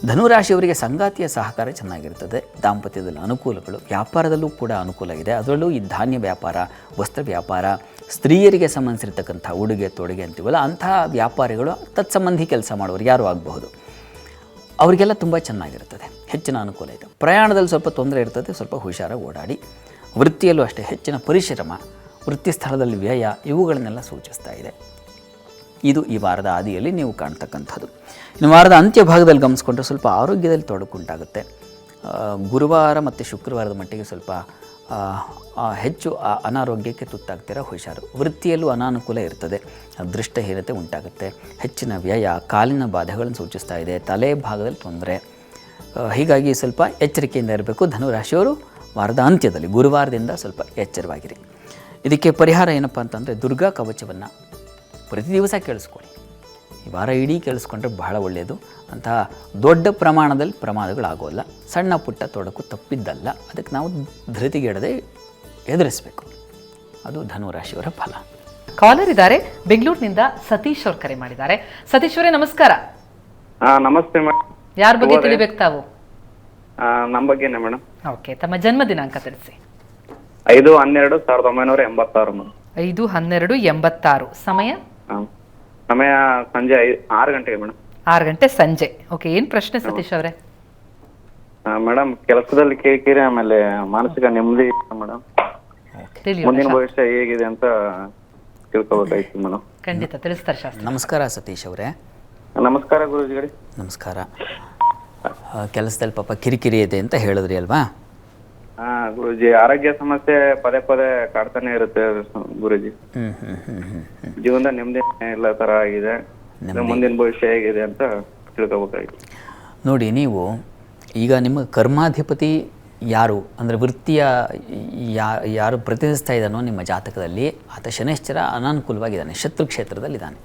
ಧನುರಾಶಿಯವರಿಗೆ ಸಂಗಾತಿಯ ಸಹಕಾರ ಚೆನ್ನಾಗಿರ್ತದೆ. ದಾಂಪತ್ಯದಲ್ಲಿ ಅನುಕೂಲಗಳು, ವ್ಯಾಪಾರದಲ್ಲೂ ಕೂಡ ಅನುಕೂಲ ಇದೆ. ಅದರಲ್ಲೂ ಈ ಧಾನ್ಯ ವ್ಯಾಪಾರ, ವಸ್ತ್ರ ವ್ಯಾಪಾರ, ಸ್ತ್ರೀಯರಿಗೆ ಸಂಬಂಧಿಸಿರ್ತಕ್ಕಂಥ ಉಡುಗೆ ತೊಡುಗೆ ಅಂತೀವಲ್ಲ, ಅಂತಹ ವ್ಯಾಪಾರಿಗಳು, ತತ್ಸಂಬಂಧಿ ಕೆಲಸ ಮಾಡೋರು ಯಾರು ಆಗಬಹುದು, ಅವರಿಗೆಲ್ಲ ತುಂಬ ಚೆನ್ನಾಗಿರ್ತದೆ. ಹೆಚ್ಚಿನ ಅನುಕೂಲ ಇದೆ. ಪ್ರಯಾಣದಲ್ಲಿ ಸ್ವಲ್ಪ ತೊಂದರೆ ಇರ್ತದೆ, ಸ್ವಲ್ಪ ಹುಷಾರಾಗಿ ಓಡಾಡಿ. ವೃತ್ತಿಯಲ್ಲೂ ಅಷ್ಟೇ ಹೆಚ್ಚಿನ ಪರಿಶ್ರಮ, ವೃತ್ತಿ ಸ್ಥಳದಲ್ಲಿ ವ್ಯಯ, ಇವುಗಳನ್ನೆಲ್ಲ ಸೂಚಿಸ್ತಾ ಇದೆ. ಇದು ಈ ವಾರದ ಆದಿಯಲ್ಲಿ ನೀವು ಕಾಣ್ತಕ್ಕಂಥದ್ದು. ಇನ್ನು ವಾರದ ಅಂತ್ಯ ಭಾಗದಲ್ಲಿ ಗಮನಿಸ್ಕೊಂಡ್ರೆ ಸ್ವಲ್ಪ ಆರೋಗ್ಯದಲ್ಲಿ ತೊಡಕುಂಟಾಗುತ್ತೆ. ಗುರುವಾರ ಮತ್ತು ಶುಕ್ರವಾರದ ಮಟ್ಟಿಗೆ ಸ್ವಲ್ಪ ಹೆಚ್ಚು ಅನಾರೋಗ್ಯಕ್ಕೆ ತುತ್ತಾಗ್ತೀರಾ, ಹುಷಾರು. ವೃತ್ತಿಯಲ್ಲೂ ಅನಾನುಕೂಲ ಇರ್ತದೆ, ದೃಷ್ಟಹೀನತೆ ಉಂಟಾಗುತ್ತೆ, ಹೆಚ್ಚಿನ ವ್ಯಯ, ಕಾಲಿನ ಬಾಧೆಗಳನ್ನು ಸೂಚಿಸ್ತಾ ಇದೆ, ತಲೆ ಭಾಗದಲ್ಲಿ ತೊಂದರೆ. ಹೀಗಾಗಿ ಸ್ವಲ್ಪ ಎಚ್ಚರಿಕೆಯಿಂದ ಇರಬೇಕು. ಧನುರಾಶಿಯವರು ವಾರದ ಅಂತ್ಯದಲ್ಲಿ ಗುರುವಾರದಿಂದ ಸ್ವಲ್ಪ ಎಚ್ಚರವಾಗಿರಿ. ಇದಕ್ಕೆ ಪರಿಹಾರ ಏನಪ್ಪ ಅಂತಂದರೆ ದುರ್ಗಾ ಕವಚವನ್ನು ಪ್ರತಿ ದಿವಸ ಕೇಳಿಸ್ಕೊಳ್ಳಿ. ಈ ವಾರ ಇಡೀ ಕೇಳಿಸ್ಕೊಂಡ್ರೆ ಬಹಳ ಒಳ್ಳೆಯದು. ಅಂತಹ ದೊಡ್ಡ ಪ್ರಮಾಣದಲ್ಲಿ ಪ್ರಮಾದಗಳಾಗೋಲ್ಲ. ಸಣ್ಣ ಪುಟ್ಟ ತೊಡಕು ತಪ್ಪಿದ್ದಲ್ಲ, ಅದಕ್ಕೆ ನಾವು ಧೃತಿಗೆಡದೆ ಎದುರಿಸಬೇಕು. ಅದು ಧನುರಾಶಿಯವರ ಫಲ. ಕಾಲರ್ ಇದ್ದಾರೆ, ಬೆಂಗಳೂರಿನಿಂದ ಸತೀಶ್ ಅವರು ಕರೆ ಮಾಡಿದ್ದಾರೆ. ಸತೀಶ್ ಅವರೇ ನಮಸ್ಕಾರ. ನಮಸ್ತೆ ಮೇಡಮ್. ಯಾರ ಬಗ್ಗೆ ತಿಳಿಬೇಕು ತಾವು? ನಮ್ಮ ಬಗ್ಗೆನೇ ಮೇಡಮ್. ಓಕೆ, ತಮ್ಮ ಜನ್ಮ ದಿನಾಂಕ ತಿಳಿಸಿ. 5/12/1986 ಮೇಡಮ್. 5/12/86. ಸಮಯ? ಸಮಯ ಸಂಜೆ 6 ಗಂಟೆಗೆ ಮೇಡಮ್. 6 ಗಂಟೆ ಸಂಜೆ. ಓಕೆ, ಏನ್ ಪ್ರಶ್ನೆ ಸತೀಶ್ ಅವರೇ? ಮೇಡಮ್, ಕೆಲಸದಲ್ಲಿ ಕಿರಿಕಿರಿ, ಆಮೇಲೆ ಮಾನಸಿಕ ನೆಮ್ಮದಿ ಮೇಡಮ್. ಮುಂದಿನ ಭವಿಷ್ಯ ಹೇಗಿದೆ ಅಂತ ತಿಳ್ಕೊಬೇಕಾಯ್ತು ಮೇಡಮ್. ಖಂಡಿತ ತಿಳಿಸ್ತಾರೆ ಶಾಸ್ತ್ರಿ. ನಮಸ್ಕಾರ ಸತೀಶ್ ಅವರೇ. ನಮಸ್ಕಾರ ಗುರುಜಿಗಳೇ. ನಮಸ್ಕಾರ. ಕೆಲಸದಲ್ಲಿ ಪಾಪ ಕಿರಿಕಿರಿ ಇದೆ ಅಂತ ಹೇಳಿದ್ರಿ ಅಲ್ವಾ? ಗುರುಜಿ, ಆರೋಗ್ಯ ಸಮಸ್ಯೆ ಪದೇ ಪದೇ ಕಾಡ್ತಾನೆ ಇರುತ್ತೆ ಗುರುಜಿ. ಜೀವನದ ನೆಮ್ಮದಿ ಎಲ್ಲ ತರ ಆಗಿದೆ. ಮುಂದಿನ ಭವಿಷ್ಯ ಹೇಗಿದೆ ಅಂತ ತಿಳ್ಕೊಬೇಕಾಯ್ತು. ನೋಡಿ, ನೀವು ಈಗ ನಿಮ್ಮ ಕರ್ಮಾಧಿಪತಿ ಯಾರು ಅಂದರೆ ವೃತ್ತಿಯ ಯಾರು ಪ್ರತಿನಿಧಿಸ್ತಾ ಇದ್ದಾನೋ ನಿಮ್ಮ ಜಾತಕದಲ್ಲಿ, ಆತ ಶನೈಶ್ಚರ ಅನಾನುಕೂಲವಾಗಿದ್ದಾನೆ, ಶತ್ರು ಕ್ಷೇತ್ರದಲ್ಲಿದ್ದಾನೆ.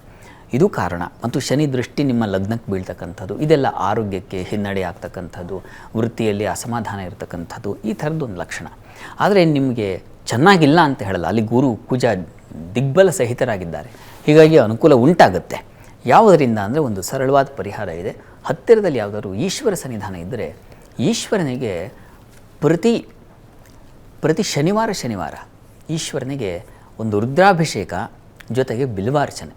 ಇದು ಕಾರಣ. ಮತ್ತು ಶನಿ ದೃಷ್ಟಿ ನಿಮ್ಮ ಲಗ್ನಕ್ಕೆ ಬೀಳ್ತಕ್ಕಂಥದ್ದು, ಇದೆಲ್ಲ ಆರೋಗ್ಯಕ್ಕೆ ಹಿನ್ನಡೆ ಆಗ್ತಕ್ಕಂಥದ್ದು, ವೃತ್ತಿಯಲ್ಲಿ ಅಸಮಾಧಾನ ಇರತಕ್ಕಂಥದ್ದು, ಈ ಥರದ್ದೊಂದು ಲಕ್ಷಣ. ಆದರೆ ನಿಮಗೆ ಚೆನ್ನಾಗಿಲ್ಲ ಅಂತ ಹೇಳಲ್ಲ, ಅಲ್ಲಿ ಗುರು ಕುಜ ದಿಗ್ಬಲ ಸಹಿತರಾಗಿದ್ದಾರೆ. ಹೀಗಾಗಿ ಅನುಕೂಲ ಉಂಟಾಗುತ್ತೆ. ಯಾವುದರಿಂದ ಅಂದರೆ ಒಂದು ಸರಳವಾದ ಪರಿಹಾರ ಇದೆ. ಹತ್ತಿರದಲ್ಲಿ ಯಾವುದಾದ್ರು ಈಶ್ವರ ಸನ್ನಿಧಾನ ಇದ್ದರೆ ಈಶ್ವರನಿಗೆ ಪ್ರತಿ ಶನಿವಾರ ಈಶ್ವರನಿಗೆ ಒಂದು ರುದ್ರಾಭಿಷೇಕ ಜೊತೆಗೆ ಬಿಲ್ವಾರ್ಚನೆ.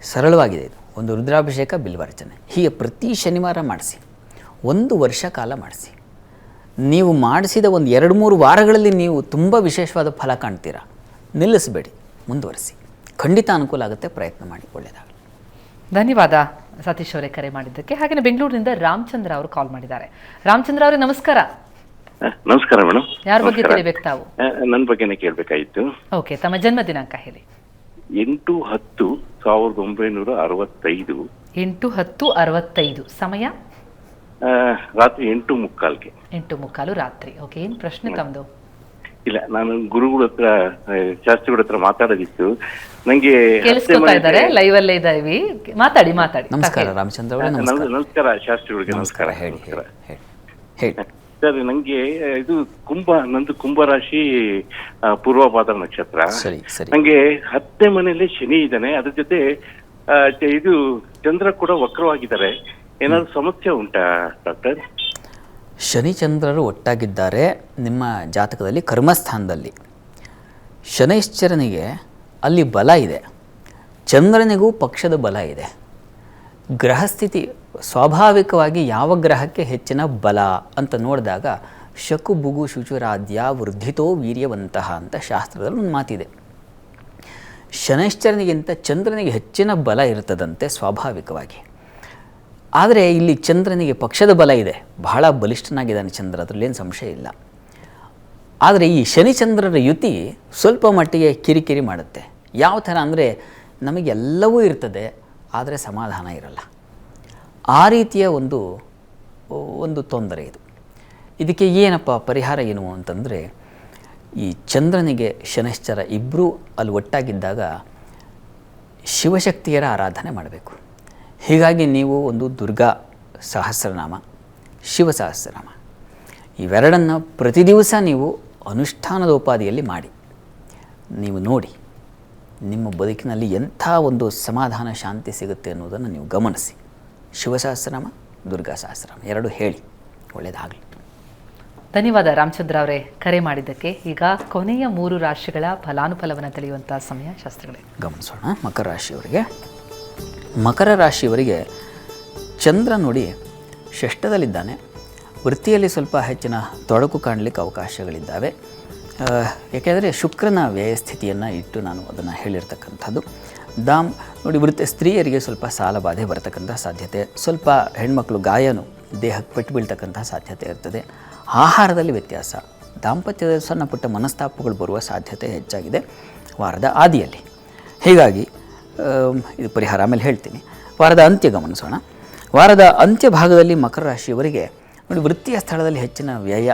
ಸರಳವಾಗಿದೆ ಇದು. ಒಂದು ರುದ್ರಾಭಿಷೇಕ, ಬಿಲ್ವಾರ್ಚನೆ ಹೀಗೆ ಪ್ರತಿ ಶನಿವಾರ ಮಾಡಿಸಿ. 1 ವರ್ಷ ಕಾಲ ಮಾಡಿಸಿ. ನೀವು ಮಾಡಿಸಿದ ಒಂದು 2-3 ವಾರಗಳಲ್ಲಿ ನೀವು ತುಂಬ ವಿಶೇಷವಾದ ಫಲ ಕಾಣ್ತೀರಾ. ನಿಲ್ಲಿಸಬೇಡಿ, ಮುಂದುವರಿಸಿ. ಖಂಡಿತ ಅನುಕೂಲ ಆಗುತ್ತೆ. ಪ್ರಯತ್ನ ಮಾಡಿ. ಒಳ್ಳೆಯದಾಗಲಿ. ಧನ್ಯವಾದ ಸತೀಶ್ ಅವರೇ ಕರೆ ಮಾಡಿದ್ದಕ್ಕೆ. ಹಾಗೆಯೇ ಬೆಂಗಳೂರಿನಿಂದ ರಾಮಚಂದ್ರ ಅವರು ಕಾಲ್ ಮಾಡಿದ್ದಾರೆ. ರಾಮಚಂದ್ರ ಅವರೇ ನಮಸ್ಕಾರ. ನಮಸ್ಕಾರ ಮೇಡಮ್. ಯಾರ ಬಗ್ಗೆ ತಿಳಿಬೇಕು ತಾವು? ನನ್ನ ಬಗ್ಗೆನೇ ಕೇಳಬೇಕಾಯಿತು. ಓಕೆ, ತಮ್ಮ ಜನ್ಮ ದಿನಾಂಕ ಹೇಳಿ. 8/10/1965. 8/10/65. ಸಮಯ? ರಾತ್ರಿ 8:15ಗೆ. 8:15 ರಾತ್ರಿ. ಓಕೆ, ಏನ್ ಪ್ರಶ್ನೆ ತಮ್ಮದು? ಇಲ್ಲ, ನಾನು ಗುರುಗಳ ಹತ್ರ, ಶಾಸ್ತ್ರಿಗಳ ಹತ್ರ ಮಾತಾಡೋದಿತ್ತು. ನಂಗೆ ಕೇಳಿಸ್ಕೊತಾ ಇದ್ದಾರೆ, ಲೈವ್ ಅಲ್ಲೇ ಇದ್ದೀವಿ. ಮಾತಾಡಿ. ನಮಸ್ಕಾರ ರಾಮಚಂದ್ರ ಅವರೇ. ನಮಸ್ಕಾರ ಶಾಸ್ತ್ರಿಗಳಿಗೆ. ನಮಸ್ಕಾರ. ಹೇಳಿ ಸರ್, ನಂಗೆ ಇದು ನಂದು ಕುಂಭರಾಶಿ, ಪೂರ್ವಭಾದ್ರ ನಕ್ಷತ್ರ. ನಂಗೆ 10ನೇ ಮನೆಯಲ್ಲಿ ಶನಿ ಇದ್ದಾನೆ. ಅದ್ರ ಜೊತೆ ಇದು ಚಂದ್ರ ಕೂಡ ವಕ್ರವಾಗಿದ್ದಾರೆ. ಏನಾದ್ರು ಸಮಸ್ಯೆ ಉಂಟಾ ಡಾಕ್ಟರ್? ಶನಿಚಂದ್ರರು ಒಟ್ಟಾಗಿದ್ದಾರೆ ನಿಮ್ಮ ಜಾತಕದಲ್ಲಿ ಕರ್ಮಸ್ಥಾನದಲ್ಲಿ. ಶನೈಶ್ಚರನಿಗೆ ಅಲ್ಲಿ ಬಲ ಇದೆ, ಚಂದ್ರನಿಗೂ ಪಕ್ಷದ ಬಲ ಇದೆ. ಗ್ರಹಸ್ಥಿತಿ ಸ್ವಾಭಾವಿಕವಾಗಿ ಯಾವ ಗ್ರಹಕ್ಕೆ ಹೆಚ್ಚಿನ ಬಲ ಅಂತ ನೋಡಿದಾಗ ಶಕು ಬುಗು ಶುಚುರಾದ್ಯ ವೃದ್ಧಿತೋ ವೀರ್ಯವಂತಹ ಅಂತ ಶಾಸ್ತ್ರದಲ್ಲಿ ಒಂದು ಮಾತಿದೆ. ಶನೈಶ್ಚರನಿಗಿಂತ ಚಂದ್ರನಿಗೆ ಹೆಚ್ಚಿನ ಬಲ ಇರ್ತದಂತೆ ಸ್ವಾಭಾವಿಕವಾಗಿ. ಆದರೆ ಇಲ್ಲಿ ಚಂದ್ರನಿಗೆ ಪಕ್ಷದ ಬಲ ಇದೆ, ಬಹಳ ಬಲಿಷ್ಠನಾಗಿದ್ದಾನೆ ಚಂದ್ರ, ಅದರಲ್ಲೇನು ಸಂಶಯ ಇಲ್ಲ. ಆದರೆ ಈ ಶನಿಚಂದ್ರರ ಯುತಿ ಸ್ವಲ್ಪ ಮಟ್ಟಿಗೆ ಕಿರಿಕಿರಿ ಮಾಡುತ್ತೆ. ಯಾವ ಥರ ಅಂದರೆ ನಮಗೆಲ್ಲವೂ ಇರ್ತದೆ, ಆದರೆ ಸಮಾಧಾನ ಇರಲ್ಲ. ಆ ರೀತಿಯ ಒಂದು ತೊಂದರೆ ಇದು. ಇದಕ್ಕೆ ಏನಪ್ಪ ಪರಿಹಾರ ಏನು ಅಂತಂದರೆ, ಈ ಚಂದ್ರನಿಗೆ ಶನೈಶ್ಚರ ಇಬ್ಬರೂ ಅಲ್ಲಿ ಒಟ್ಟಾಗಿದ್ದಾಗ ಶಿವಶಕ್ತಿಯರ ಆರಾಧನೆ ಮಾಡಬೇಕು. ಹೀಗಾಗಿ ನೀವು ಒಂದು ದುರ್ಗಾ ಸಹಸ್ರನಾಮ, ಶಿವ ಸಹಸ್ರನಾಮ ಇವೆರಡನ್ನು ಪ್ರತಿ ದಿವಸ ನೀವು ಅನುಷ್ಠಾನದೋಪಾದಿಯಲ್ಲಿ ಮಾಡಿ. ನೀವು ನೋಡಿ ನಿಮ್ಮ ಬದುಕಿನಲ್ಲಿ ಎಂಥ ಒಂದು ಸಮಾಧಾನ ಶಾಂತಿ ಸಿಗುತ್ತೆ ಅನ್ನೋದನ್ನು ನೀವು ಗಮನಿಸಿ. ಶಿವಸಹಸ್ರನಾಮ, ದುರ್ಗಾ ಸಹಸ್ರನಾಮ ಎರಡು ಹೇಳಿ. ಒಳ್ಳೆಯದಾಗಲಿ. ಧನ್ಯವಾದ ರಾಮಚಂದ್ರ ಅವರೇ ಕರೆ ಮಾಡಿದ್ದಕ್ಕೆ. ಈಗ ಕೊನೆಯ 3 ರಾಶಿಗಳ ಫಲಾನುಫಲವನ್ನು ತಿಳಿಯುವಂಥ ಸಮಯ ಶಾಸ್ತ್ರಗಳೇ. ಗಮನಿಸೋಣ. ಮಕರ ರಾಶಿಯವರಿಗೆ ಚಂದ್ರ ನೋಡಿ ಷಷ್ಠದಲ್ಲಿದ್ದಾನೆ. ವೃತ್ತಿಯಲ್ಲಿ ಸ್ವಲ್ಪ ಹೆಚ್ಚಿನ ತೊಡಕು ಕಾಣಲಿಕ್ಕೆ ಅವಕಾಶಗಳಿದ್ದಾವೆ. ಏಕೆಂದರೆ ಶುಕ್ರನ ವ್ಯಯಸ್ಥಿತಿಯನ್ನು ಇಟ್ಟು ನಾನು ಅದನ್ನು ಹೇಳಿರ್ತಕ್ಕಂಥದ್ದು. ನೋಡಿ ಸ್ತ್ರೀಯರಿಗೆ ಸ್ವಲ್ಪ ಸಾಲ ಬಾಧೆ ಬರತಕ್ಕಂಥ ಸಾಧ್ಯತೆ, ಸ್ವಲ್ಪ ಹೆಣ್ಮಕ್ಳು ಗಾಯನು ದೇಹಕ್ಕೆ ಪೆಟ್ಟು ಬೀಳ್ತಕ್ಕಂಥ ಸಾಧ್ಯತೆ ಇರ್ತದೆ. ಆಹಾರದಲ್ಲಿ ವ್ಯತ್ಯಾಸ, ದಾಂಪತ್ಯದ ಸಣ್ಣ ಪುಟ್ಟ ಮನಸ್ತಾಪಗಳು ಬರುವ ಸಾಧ್ಯತೆ ಹೆಚ್ಚಾಗಿದೆ ವಾರದ ಆದಿಯಲ್ಲಿ. ಹೀಗಾಗಿ ಇದು ಪರಿಹಾರ ಆಮೇಲೆ ಹೇಳ್ತೀನಿ. ವಾರದ ಅಂತ್ಯ ಗಮನಿಸೋಣ. ವಾರದ ಅಂತ್ಯ ಭಾಗದಲ್ಲಿ ಮಕರ ರಾಶಿಯವರಿಗೆ ನೋಡಿ ವೃತ್ತಿಯ ಸ್ಥಳದಲ್ಲಿ ಹೆಚ್ಚಿನ ವ್ಯಯ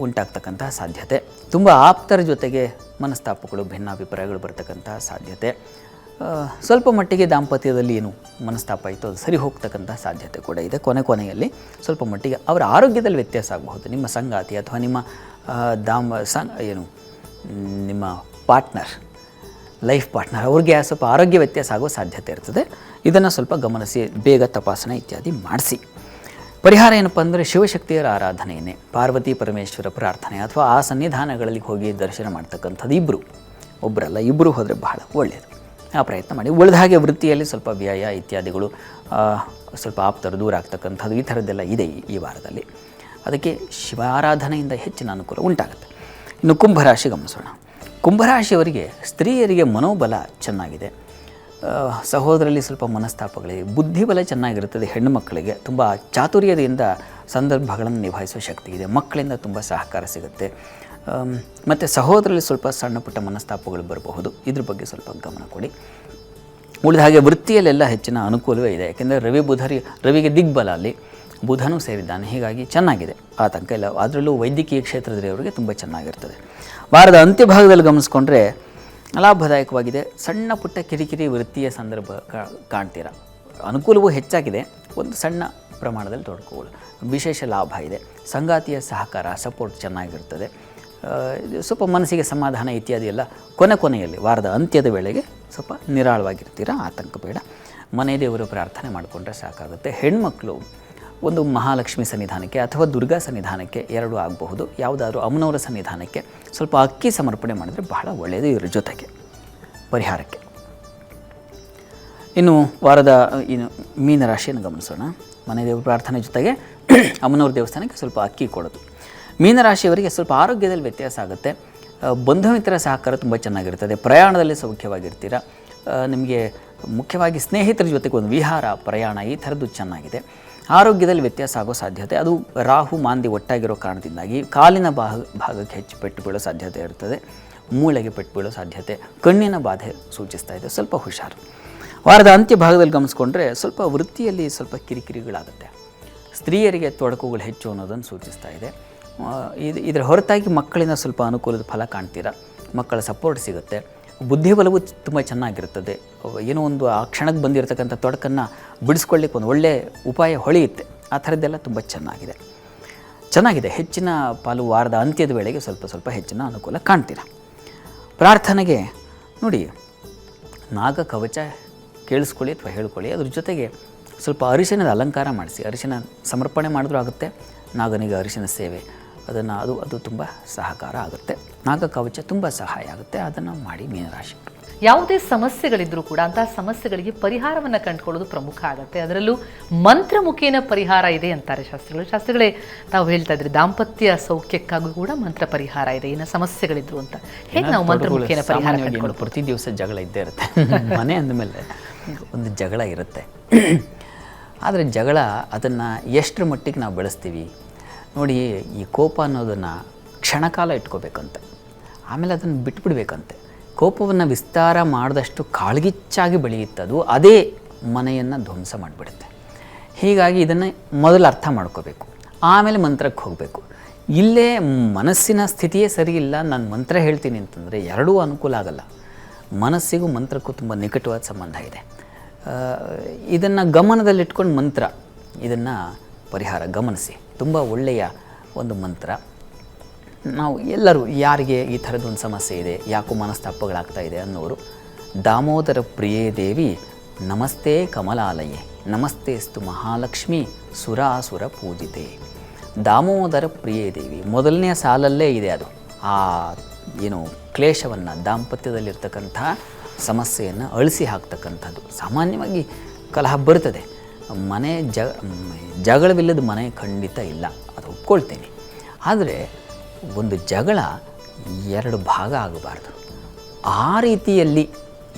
ಉಂಟಾಗ್ತಕ್ಕಂಥ ಸಾಧ್ಯತೆ, ತುಂಬ ಆಪ್ತರ ಜೊತೆಗೆ ಮನಸ್ತಾಪಗಳು ಭಿನ್ನಾಭಿಪ್ರಾಯಗಳು ಬರ್ತಕ್ಕಂಥ ಸಾಧ್ಯತೆ, ಸ್ವಲ್ಪ ಮಟ್ಟಿಗೆ ದಾಂಪತ್ಯದಲ್ಲಿ ಏನು ಮನಸ್ತಾಪ ಆಯಿತು ಅದು ಸರಿ ಹೋಗ್ತಕ್ಕಂಥ ಸಾಧ್ಯತೆ ಕೂಡ ಇದೆ. ಕೊನೆಯಲ್ಲಿ ಸ್ವಲ್ಪ ಮಟ್ಟಿಗೆ ಅವರ ಆರೋಗ್ಯದಲ್ಲಿ ವ್ಯತ್ಯಾಸ ಆಗಬಹುದು. ನಿಮ್ಮ ಸಂಗಾತಿ ಅಥವಾ ನಿಮ್ಮ ನಿಮ್ಮ ಪಾರ್ಟ್ನರ್, ಲೈಫ್ ಪಾರ್ಟ್ನರ್ ಅವ್ರಿಗೆ ಸ್ವಲ್ಪ ಆರೋಗ್ಯ ವ್ಯತ್ಯಾಸ ಆಗೋ ಸಾಧ್ಯತೆ ಇರ್ತದೆ. ಇದನ್ನು ಸ್ವಲ್ಪ ಗಮನಿಸಿ, ಬೇಗ ತಪಾಸಣೆ ಇತ್ಯಾದಿ ಮಾಡಿಸಿ. ಪರಿಹಾರ ಏನಪ್ಪ ಅಂದರೆ ಶಿವಶಕ್ತಿಯರ ಆರಾಧನೆಯೇ, ಪಾರ್ವತಿ ಪರಮೇಶ್ವರ ಪ್ರಾರ್ಥನೆ ಅಥವಾ ಆ ಸನ್ನಿಧಾನಗಳಲ್ಲಿ ಹೋಗಿ ದರ್ಶನ ಮಾಡ್ತಕ್ಕಂಥದ್ದು ಒಬ್ಬರಲ್ಲ ಇಬ್ಬರು ಹೋದರೆ ಬಹಳ ಒಳ್ಳೆಯದು. ಆ ಪ್ರಯತ್ನ ಮಾಡಿ. ಉಳಿದ ಹಾಗೆ ವೃತ್ತಿಯಲ್ಲಿ ಸ್ವಲ್ಪ ವ್ಯಯ ಇತ್ಯಾದಿಗಳು, ಸ್ವಲ್ಪ ಆಪ್ತರು ದೂರ ಆಗ್ತಕ್ಕಂಥದ್ದು ಈ ಥರದ್ದೆಲ್ಲ ಇದೆ ಈ ವಾರದಲ್ಲಿ. ಅದಕ್ಕೆ ಶಿವಾರಾಧನೆಯಿಂದ ಹೆಚ್ಚಿನ ಅನುಕೂಲ ಉಂಟಾಗುತ್ತೆ. ಇನ್ನು ಕುಂಭರಾಶಿ ಗಮನಿಸೋಣ. ಕುಂಭರಾಶಿಯವರಿಗೆ ಸ್ತ್ರೀಯರಿಗೆ ಮನೋಬಲ ಚೆನ್ನಾಗಿದೆ, ಸಹೋದರಲ್ಲಿ ಸ್ವಲ್ಪ ಮನಸ್ತಾಪಗಳಿವೆ, ಬುದ್ಧಿಬಲ ಚೆನ್ನಾಗಿರುತ್ತದೆ. ಹೆಣ್ಣು ಮಕ್ಕಳಿಗೆ ತುಂಬ ಚಾತುರ್ಯದಿಂದ ಸಂದರ್ಭಗಳನ್ನು ನಿಭಾಯಿಸುವ ಶಕ್ತಿ ಇದೆ. ಮಕ್ಕಳಿಂದ ತುಂಬ ಸಹಕಾರ ಸಿಗುತ್ತೆ. ಮತ್ತು ಸಹೋದರಲ್ಲಿ ಸ್ವಲ್ಪ ಸಣ್ಣ ಪುಟ್ಟ ಮನಸ್ತಾಪಗಳು ಬರಬಹುದು. ಇದ್ರ ಬಗ್ಗೆ ಸ್ವಲ್ಪ ಗಮನ ಕೊಡಿ. ಉಳಿದ ಹಾಗೆ ವೃತ್ತಿಯಲ್ಲೆಲ್ಲ ಹೆಚ್ಚಿನ ಅನುಕೂಲವೇ ಇದೆ. ಯಾಕೆಂದರೆ ರವಿಗೆ ದಿಗ್ಬಲ, ಅಲ್ಲಿ ಬುಧನೂ ಸೇರಿದ್ದಾನೆ. ಹೀಗಾಗಿ ಚೆನ್ನಾಗಿದೆ, ಆತಂಕ ಇಲ್ಲ. ಅದರಲ್ಲೂ ವೈದ್ಯಕೀಯ ಕ್ಷೇತ್ರದವರಿಗೆ ತುಂಬ ಚೆನ್ನಾಗಿರ್ತದೆ. ವಾರದ ಅಂತ್ಯಭಾಗದಲ್ಲಿ ಗಮನಿಸ್ಕೊಂಡ್ರೆ ಲಾಭದಾಯಕವಾಗಿದೆ. ಸಣ್ಣ ಪುಟ್ಟ ಕಿರಿಕಿರಿ ವೃತ್ತಿಯ ಸಂದರ್ಭ ಕಾಣ್ತೀರ. ಅನುಕೂಲವೂ ಹೆಚ್ಚಾಗಿದೆ, ಒಂದು ಸಣ್ಣ ಪ್ರಮಾಣದಲ್ಲಿ ತೊಡ್ಕೊಳ್ಳಿ. ವಿಶೇಷ ಲಾಭ ಇದೆ. ಸಂಗಾತಿಯ ಸಹಕಾರ ಸಪೋರ್ಟ್ ಚೆನ್ನಾಗಿರ್ತದೆ. ಸ್ವಲ್ಪ ಮನಸ್ಸಿಗೆ ಸಮಾಧಾನ ಇತ್ಯಾದಿ ಎಲ್ಲ ಕೊನೆಯಲ್ಲಿ ವಾರದ ಅಂತ್ಯದ ವೇಳೆಗೆ ಸ್ವಲ್ಪ ನಿರಾಳವಾಗಿರ್ತೀರ, ಆತಂಕ ಬೇಡ. ಮನೆ ದೇವರು ಪ್ರಾರ್ಥನೆ ಮಾಡಿಕೊಂಡ್ರೆ ಸಾಕಾಗುತ್ತೆ. ಹೆಣ್ಮಕ್ಳು ಒಂದು ಮಹಾಲಕ್ಷ್ಮಿ ಸನ್ನಿಧಾನಕ್ಕೆ ಅಥವಾ ದುರ್ಗಾ ಸನ್ನಿಧಾನಕ್ಕೆ ಎರಡೂ ಆಗಬಹುದು. ಯಾವುದಾದ್ರೂ ಅಮ್ಮನವರ ಸನ್ನಿಧಾನಕ್ಕೆ ಸ್ವಲ್ಪ ಅಕ್ಕಿ ಸಮರ್ಪಣೆ ಮಾಡಿದ್ರೆ ಬಹಳ ಒಳ್ಳೆಯದು ಇವರ ಜೊತೆಗೆ ಪರಿಹಾರಕ್ಕೆ. ಇನ್ನು ವಾರದ ಮೀನರಾಶಿಯನ್ನು ಗಮನಿಸೋಣ. ಮನೆ ದೇವ್ರ ಪ್ರಾರ್ಥನೆ ಜೊತೆಗೆ ಅಮ್ಮನವ್ರ ದೇವಸ್ಥಾನಕ್ಕೆ ಸ್ವಲ್ಪ ಅಕ್ಕಿ ಕೊಡೋದು. ಮೀನರಾಶಿಯವರಿಗೆ ಸ್ವಲ್ಪ ಆರೋಗ್ಯದಲ್ಲಿ ವ್ಯತ್ಯಾಸ ಆಗುತ್ತೆ. ಬಂಧು ಮಿತ್ರರ ಸಹಕಾರ ತುಂಬ ಚೆನ್ನಾಗಿರ್ತದೆ. ಪ್ರಯಾಣದಲ್ಲಿ ಸೌಖ್ಯವಾಗಿರ್ತೀರ. ನಿಮಗೆ ಮುಖ್ಯವಾಗಿ ಸ್ನೇಹಿತರ ಜೊತೆಗೆ ಒಂದು ವಿಹಾರ, ಪ್ರಯಾಣ ಈ ಥರದ್ದು ಚೆನ್ನಾಗಿದೆ. ಆರೋಗ್ಯದಲ್ಲಿ ವ್ಯತ್ಯಾಸ ಆಗೋ ಸಾಧ್ಯತೆ, ಅದು ರಾಹು ಮಾಂದಿ ಒಟ್ಟಾಗಿರೋ ಕಾರಣದಿಂದಾಗಿ ಕಾಲಿನ ಭಾಗಕ್ಕೆ ಹೆಚ್ಚು ಪೆಟ್ಟು ಬೀಳೋ ಸಾಧ್ಯತೆ ಇರ್ತದೆ. ಮೂಳೆಗೆ ಪೆಟ್ಟು ಬೀಳೋ ಸಾಧ್ಯತೆ, ಕಣ್ಣಿನ ಬಾಧೆ ಸೂಚಿಸ್ತಾ ಇದೆ. ಸ್ವಲ್ಪ ಹುಷಾರು. ವಾರದ ಅಂತ್ಯ ಭಾಗದಲ್ಲಿ ಗಮನಿಸ್ಕೊಂಡ್ರೆ ಸ್ವಲ್ಪ ವೃತ್ತಿಯಲ್ಲಿ ಸ್ವಲ್ಪ ಕಿರಿಕಿರಿಗಳಾಗುತ್ತೆ. ಸ್ತ್ರೀಯರಿಗೆ ತೊಡಕುಗಳು ಹೆಚ್ಚು ಅನ್ನೋದನ್ನು ಸೂಚಿಸ್ತಾ ಇದೆ. ಇದರ ಹೊರತಾಗಿ ಮಕ್ಕಳಿಂದ ಸ್ವಲ್ಪ ಅನುಕೂಲದ ಫಲ ಕಾಣ್ತೀರ. ಮಕ್ಕಳ ಸಪೋರ್ಟ್ ಸಿಗುತ್ತೆ. ಬುದ್ಧಿಬಲವು ತುಂಬ ಚೆನ್ನಾಗಿರ್ತದೆ. ಏನೋ ಒಂದು ಆ ಕ್ಷಣಕ್ಕೆ ಬಂದಿರತಕ್ಕಂಥ ತೊಡಕನ್ನು ಬಿಡಿಸ್ಕೊಳ್ಳಿಕ್ಕೆ ಒಂದು ಒಳ್ಳೆಯ ಉಪಾಯ ಹೊಳೆಯುತ್ತೆ. ಆ ಥರದ್ದೆಲ್ಲ ತುಂಬ ಚೆನ್ನಾಗಿದೆ. ಹೆಚ್ಚಿನ ಪಾಲು ವಾರದ ಅಂತ್ಯದ ವೇಳೆಗೆ ಸ್ವಲ್ಪ ಹೆಚ್ಚಿನ ಅನುಕೂಲ ಕಾಣ್ತೀರ. ಪ್ರಾರ್ಥನೆಗೆ ನೋಡಿ, ನಾಗ ಕವಚ ಕೇಳಿಸ್ಕೊಳ್ಳಿ ಅಥವಾ ಹೇಳ್ಕೊಳ್ಳಿ. ಅದ್ರ ಜೊತೆಗೆ ಸ್ವಲ್ಪ ಅರಿಶಿಣದ ಅಲಂಕಾರ ಮಾಡಿಸಿ, ಅರಿಶಿಣ ಸಮರ್ಪಣೆ ಮಾಡಿದ್ರೂ ಆಗುತ್ತೆ. ನಾಗನಿಗೆ ಅರಿಶಿಣ ಸೇವೆ ಅದು ತುಂಬ ಸಹಕಾರ ಆಗುತ್ತೆ. ನಾಗ ಕವಚ ತುಂಬ ಸಹಾಯ ಆಗುತ್ತೆ. ಅದನ್ನು ಮಾಡಿ ಮೀನರಾಶಿ. ಯಾವುದೇ ಸಮಸ್ಯೆಗಳಿದ್ರೂ ಕೂಡ ಅಂತಹ ಸಮಸ್ಯೆಗಳಿಗೆ ಪರಿಹಾರವನ್ನು ಕಂಡುಕೊಳ್ಳೋದು ಪ್ರಮುಖ ಆಗುತ್ತೆ. ಅದರಲ್ಲೂ ಮಂತ್ರಮುಖೇನ ಪರಿಹಾರ ಇದೆ ಅಂತಾರೆ ಶಾಸ್ತ್ರಿಗಳೇ ತಾವು ಹೇಳ್ತಾ ಇದ್ರಿ, ದಾಂಪತ್ಯ ಸೌಖ್ಯಕ್ಕಾಗೂ ಕೂಡ ಮಂತ್ರ ಪರಿಹಾರ ಇದೆ. ಇನ್ನು ಸಮಸ್ಯೆಗಳಿದ್ರು ಅಂತ ಹೇಗೆ ನಾವು ಮಂತ್ರಮುಖೇನ ಪರಿಹಾರ ಕಂಡುಕೊಳ್ಳೋದು? ಪ್ರತಿ ದಿವಸ ಜಗಳ ಇದ್ದೇ ಇರುತ್ತೆ. ಮನೆ ಅಂದಮೇಲೆ ಒಂದು ಜಗಳ ಇರುತ್ತೆ. ಆದರೆ ಜಗಳ ಅದನ್ನು ಎಷ್ಟರ ಮಟ್ಟಿಗೆ ನಾವು ಬೆಳೆಸ್ತೀವಿ ನೋಡಿ. ಈ ಕೋಪ ಅನ್ನೋದನ್ನು ಕ್ಷಣಕಾಲ ಇಟ್ಕೋಬೇಕಂತೆ, ಆಮೇಲೆ ಅದನ್ನು ಬಿಟ್ಬಿಡ್ಬೇಕಂತೆ. ಕೋಪವನ್ನು ವಿಸ್ತಾರ ಮಾಡಿದಷ್ಟು ಕಾಳ್ಗಿಚ್ಚಾಗಿ ಬೆಳೆಯುತ್ತದು, ಅದೇ ಮನೆಯನ್ನು ಧ್ವಂಸ ಮಾಡಿಬಿಡುತ್ತೆ. ಹೀಗಾಗಿ ಇದನ್ನು ಮೊದಲು ಅರ್ಥ ಮಾಡ್ಕೋಬೇಕು, ಆಮೇಲೆ ಮಂತ್ರಕ್ಕೆ ಹೋಗಬೇಕು. ಇಲ್ಲೇ ಮನಸ್ಸಿನ ಸ್ಥಿತಿಯೇ ಸರಿ ಇಲ್ಲ, ನಾನು ಮಂತ್ರ ಹೇಳ್ತೀನಿ ಅಂತಂದರೆ ಎರಡೂ ಅನುಕೂಲ ಆಗಲ್ಲ. ಮನಸ್ಸಿಗೂ ಮಂತ್ರಕ್ಕೂ ತುಂಬ ನಿಕಟವಾದ ಸಂಬಂಧ ಇದೆ. ಇದನ್ನು ಗಮನದಲ್ಲಿಟ್ಕೊಂಡು ಮಂತ್ರ, ಇದನ್ನು ಪರಿಹಾರ ಗಮನಿಸಿ. ತುಂಬ ಒಳ್ಳೆಯ ಒಂದು ಮಂತ್ರ. ನಾವು ಎಲ್ಲರೂ ಯಾರಿಗೆ ಈ ಥರದೊಂದು ಸಮಸ್ಯೆ ಇದೆ, ಯಾಕೋ ಮನಸ್ತಾಪಗಳಾಗ್ತಾ ಇದೆ ಅನ್ನೋರು, ದಾಮೋದರ ಪ್ರಿಯೇ ದೇವಿ ನಮಸ್ತೆ ಕಮಲಾಲಯೇ ನಮಸ್ತೆಸ್ತು ಮಹಾಲಕ್ಷ್ಮಿ ಸುರಾಸುರ ಪೂಜಿತೆ. ದಾಮೋದರ ಪ್ರಿಯೇ ದೇವಿ ಮೊದಲನೆಯ ಸಾಲಲ್ಲೇ ಇದೆ. ಅದು ಆ ಏನು ಕ್ಲೇಶವನ್ನು, ದಾಂಪತ್ಯದಲ್ಲಿರ್ತಕ್ಕಂಥ ಸಮಸ್ಯೆಯನ್ನು ಅಳಿಸಿ ಹಾಕ್ತಕ್ಕಂಥದ್ದು. ಸಾಮಾನ್ಯವಾಗಿ ಕಲಹ ಬರ್ತದೆ, ಮನೆ ಜಗಳವಿಲ್ಲದ ಮನೆ ಖಂಡಿತ ಇಲ್ಲ, ಅದು ಒಪ್ಕೊಳ್ತೇನೆ. ಆದರೆ ಒಂದು ಜಗಳ ಎರಡು ಭಾಗ ಆಗಬಾರ್ದು. ಆ ರೀತಿಯಲ್ಲಿ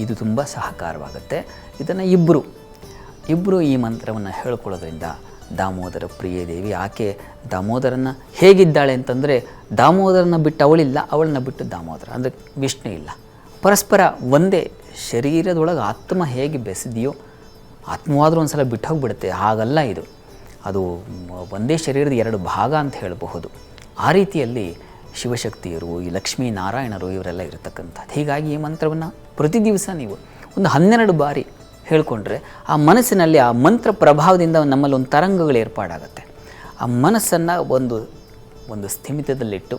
ಇದು ತುಂಬ ಸಹಕಾರವಾಗುತ್ತೆ. ಇದನ್ನು ಇಬ್ಬರು ಈ ಮಂತ್ರವನ್ನು ಹೇಳ್ಕೊಳ್ಳೋದ್ರಿಂದ ದಾಮೋದರ ಪ್ರಿಯ ದೇವಿ, ಆಕೆ ದಾಮೋದರನ ಹೇಗಿದ್ದಾಳೆ ಅಂತಂದರೆ ದಾಮೋದರನ ಬಿಟ್ಟು ಅವಳಿಲ್ಲ, ಅವಳನ್ನ ಬಿಟ್ಟು ದಾಮೋದರ ಅಂದರೆ ವಿಷ್ಣು ಇಲ್ಲ. ಪರಸ್ಪರ ಒಂದೇ ಶರೀರದೊಳಗೆ ಆತ್ಮ ಹೇಗೆ ಬೆಸೆದಿಯೋ, ಆತ್ಮವಾದರೂ ಒಂದು ಸಲ ಬಿಟ್ಟು ಹೋಗಿಬಿಡುತ್ತೆ, ಹಾಗಲ್ಲ ಇದು. ಅದು ಒಂದೇ ಶರೀರದ 2 ಭಾಗ ಅಂತ ಹೇಳಬಹುದು. ಆ ರೀತಿಯಲ್ಲಿ ಶಿವಶಕ್ತಿಯರು, ಈ ಲಕ್ಷ್ಮೀನಾರಾಯಣರು ಇವರೆಲ್ಲ ಇರತಕ್ಕಂಥದ್ದು. ಹೀಗಾಗಿ ಈ ಮಂತ್ರವನ್ನು ಪ್ರತಿ ದಿವಸ ನೀವು ಒಂದು 12 ಬಾರಿ ಹೇಳಿಕೊಂಡ್ರೆ ಆ ಮನಸ್ಸಿನಲ್ಲಿ ಆ ಮಂತ್ರ ಪ್ರಭಾವದಿಂದ ನಮ್ಮಲ್ಲಿ ಒಂದು ತರಂಗಗಳು ಏರ್ಪಾಡಾಗತ್ತೆ. ಆ ಮನಸ್ಸನ್ನು ಒಂದು ಸ್ಥಿಮಿತದಲ್ಲಿಟ್ಟು,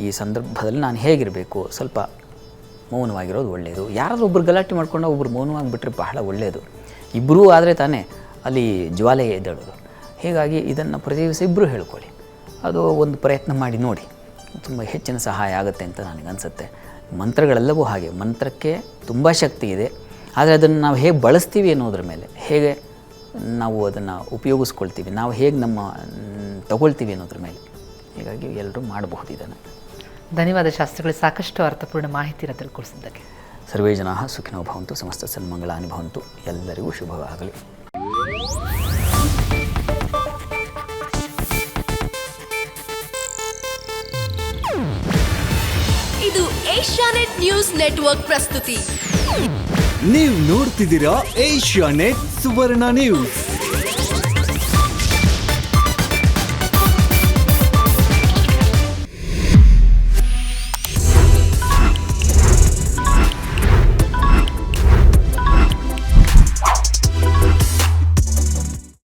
ಈ ಸಂದರ್ಭದಲ್ಲಿ ನಾನು ಹೇಗಿರಬೇಕು, ಸ್ವಲ್ಪ ಮೌನವಾಗಿರೋದು ಒಳ್ಳೆಯದು. ಯಾರಾದರೂ ಒಬ್ಬರು ಗಲಾಟೆ ಮಾಡ್ಕೊಂಡು ಒಬ್ಬರು ಮೌನವಾಗಿಬಿಟ್ರೆ ಬಹಳ ಒಳ್ಳೆಯದು. ಇಬ್ಬರೂ ಆದರೆ ತಾನೇ ಅಲ್ಲಿ ಜ್ವಾಲೆ ಎದ್ದೇಳೋದು. ಹೀಗಾಗಿ ಇದನ್ನು ಪ್ರತಿ ದಿವಸ ಇಬ್ಬರು ಹೇಳ್ಕೊಳ್ಳಿ. ಅದು ಒಂದು ಪ್ರಯತ್ನ ಮಾಡಿ ನೋಡಿ, ತುಂಬ ಹೆಚ್ಚಿನ ಸಹಾಯ ಆಗುತ್ತೆ ಅಂತ ನನಗನ್ಸುತ್ತೆ. ಮಂತ್ರಗಳೆಲ್ಲವೂ ಹಾಗೆ, ಮಂತ್ರಕ್ಕೆ ತುಂಬ ಶಕ್ತಿ ಇದೆ. ಆದರೆ ಅದನ್ನು ನಾವು ಹೇಗೆ ಬಳಸ್ತೀವಿ ಅನ್ನೋದ್ರ ಮೇಲೆ, ಹೇಗೆ ನಾವು ಅದನ್ನು ಉಪಯೋಗಿಸ್ಕೊಳ್ತೀವಿ, ನಾವು ಹೇಗೆ ತಗೊಳ್ತೀವಿ ಅನ್ನೋದ್ರ ಮೇಲೆ. ಹೀಗಾಗಿ ಎಲ್ಲರೂ ಮಾಡಬಹುದು ಇದನ್ನು. ಧನ್ಯವಾದ ಶಾಸ್ತ್ರಿಗಳು, ಸಾಕಷ್ಟು ಅರ್ಥಪೂರ್ಣ ಮಾಹಿತಿಯನ್ನು ತಿಳ್ಕೊಳಿಸಿದ್ದಕ್ಕೆ. ಸರ್ವೇ ಜನಾಃ ಸುಖಿನೋ ಭವಂತು, ಸಮಸ್ತ ಸನ್ಮಂಗಳಾನಿ ಭವಂತು. ಎಲ್ಲರಿಗೂ ಶುಭವಾಗಲಿ. ಇದು ಏಷ್ಯಾನೆಟ್ ನ್ಯೂಸ್ ನೆಟ್ವರ್ಕ್ ಪ್ರಸ್ತುತಿ. ನೀವು ನೋಡ್ತಿದ್ದೀರಾ ಏಷ್ಯಾನೆಟ್ ಸುವರ್ಣ ನ್ಯೂಸ್.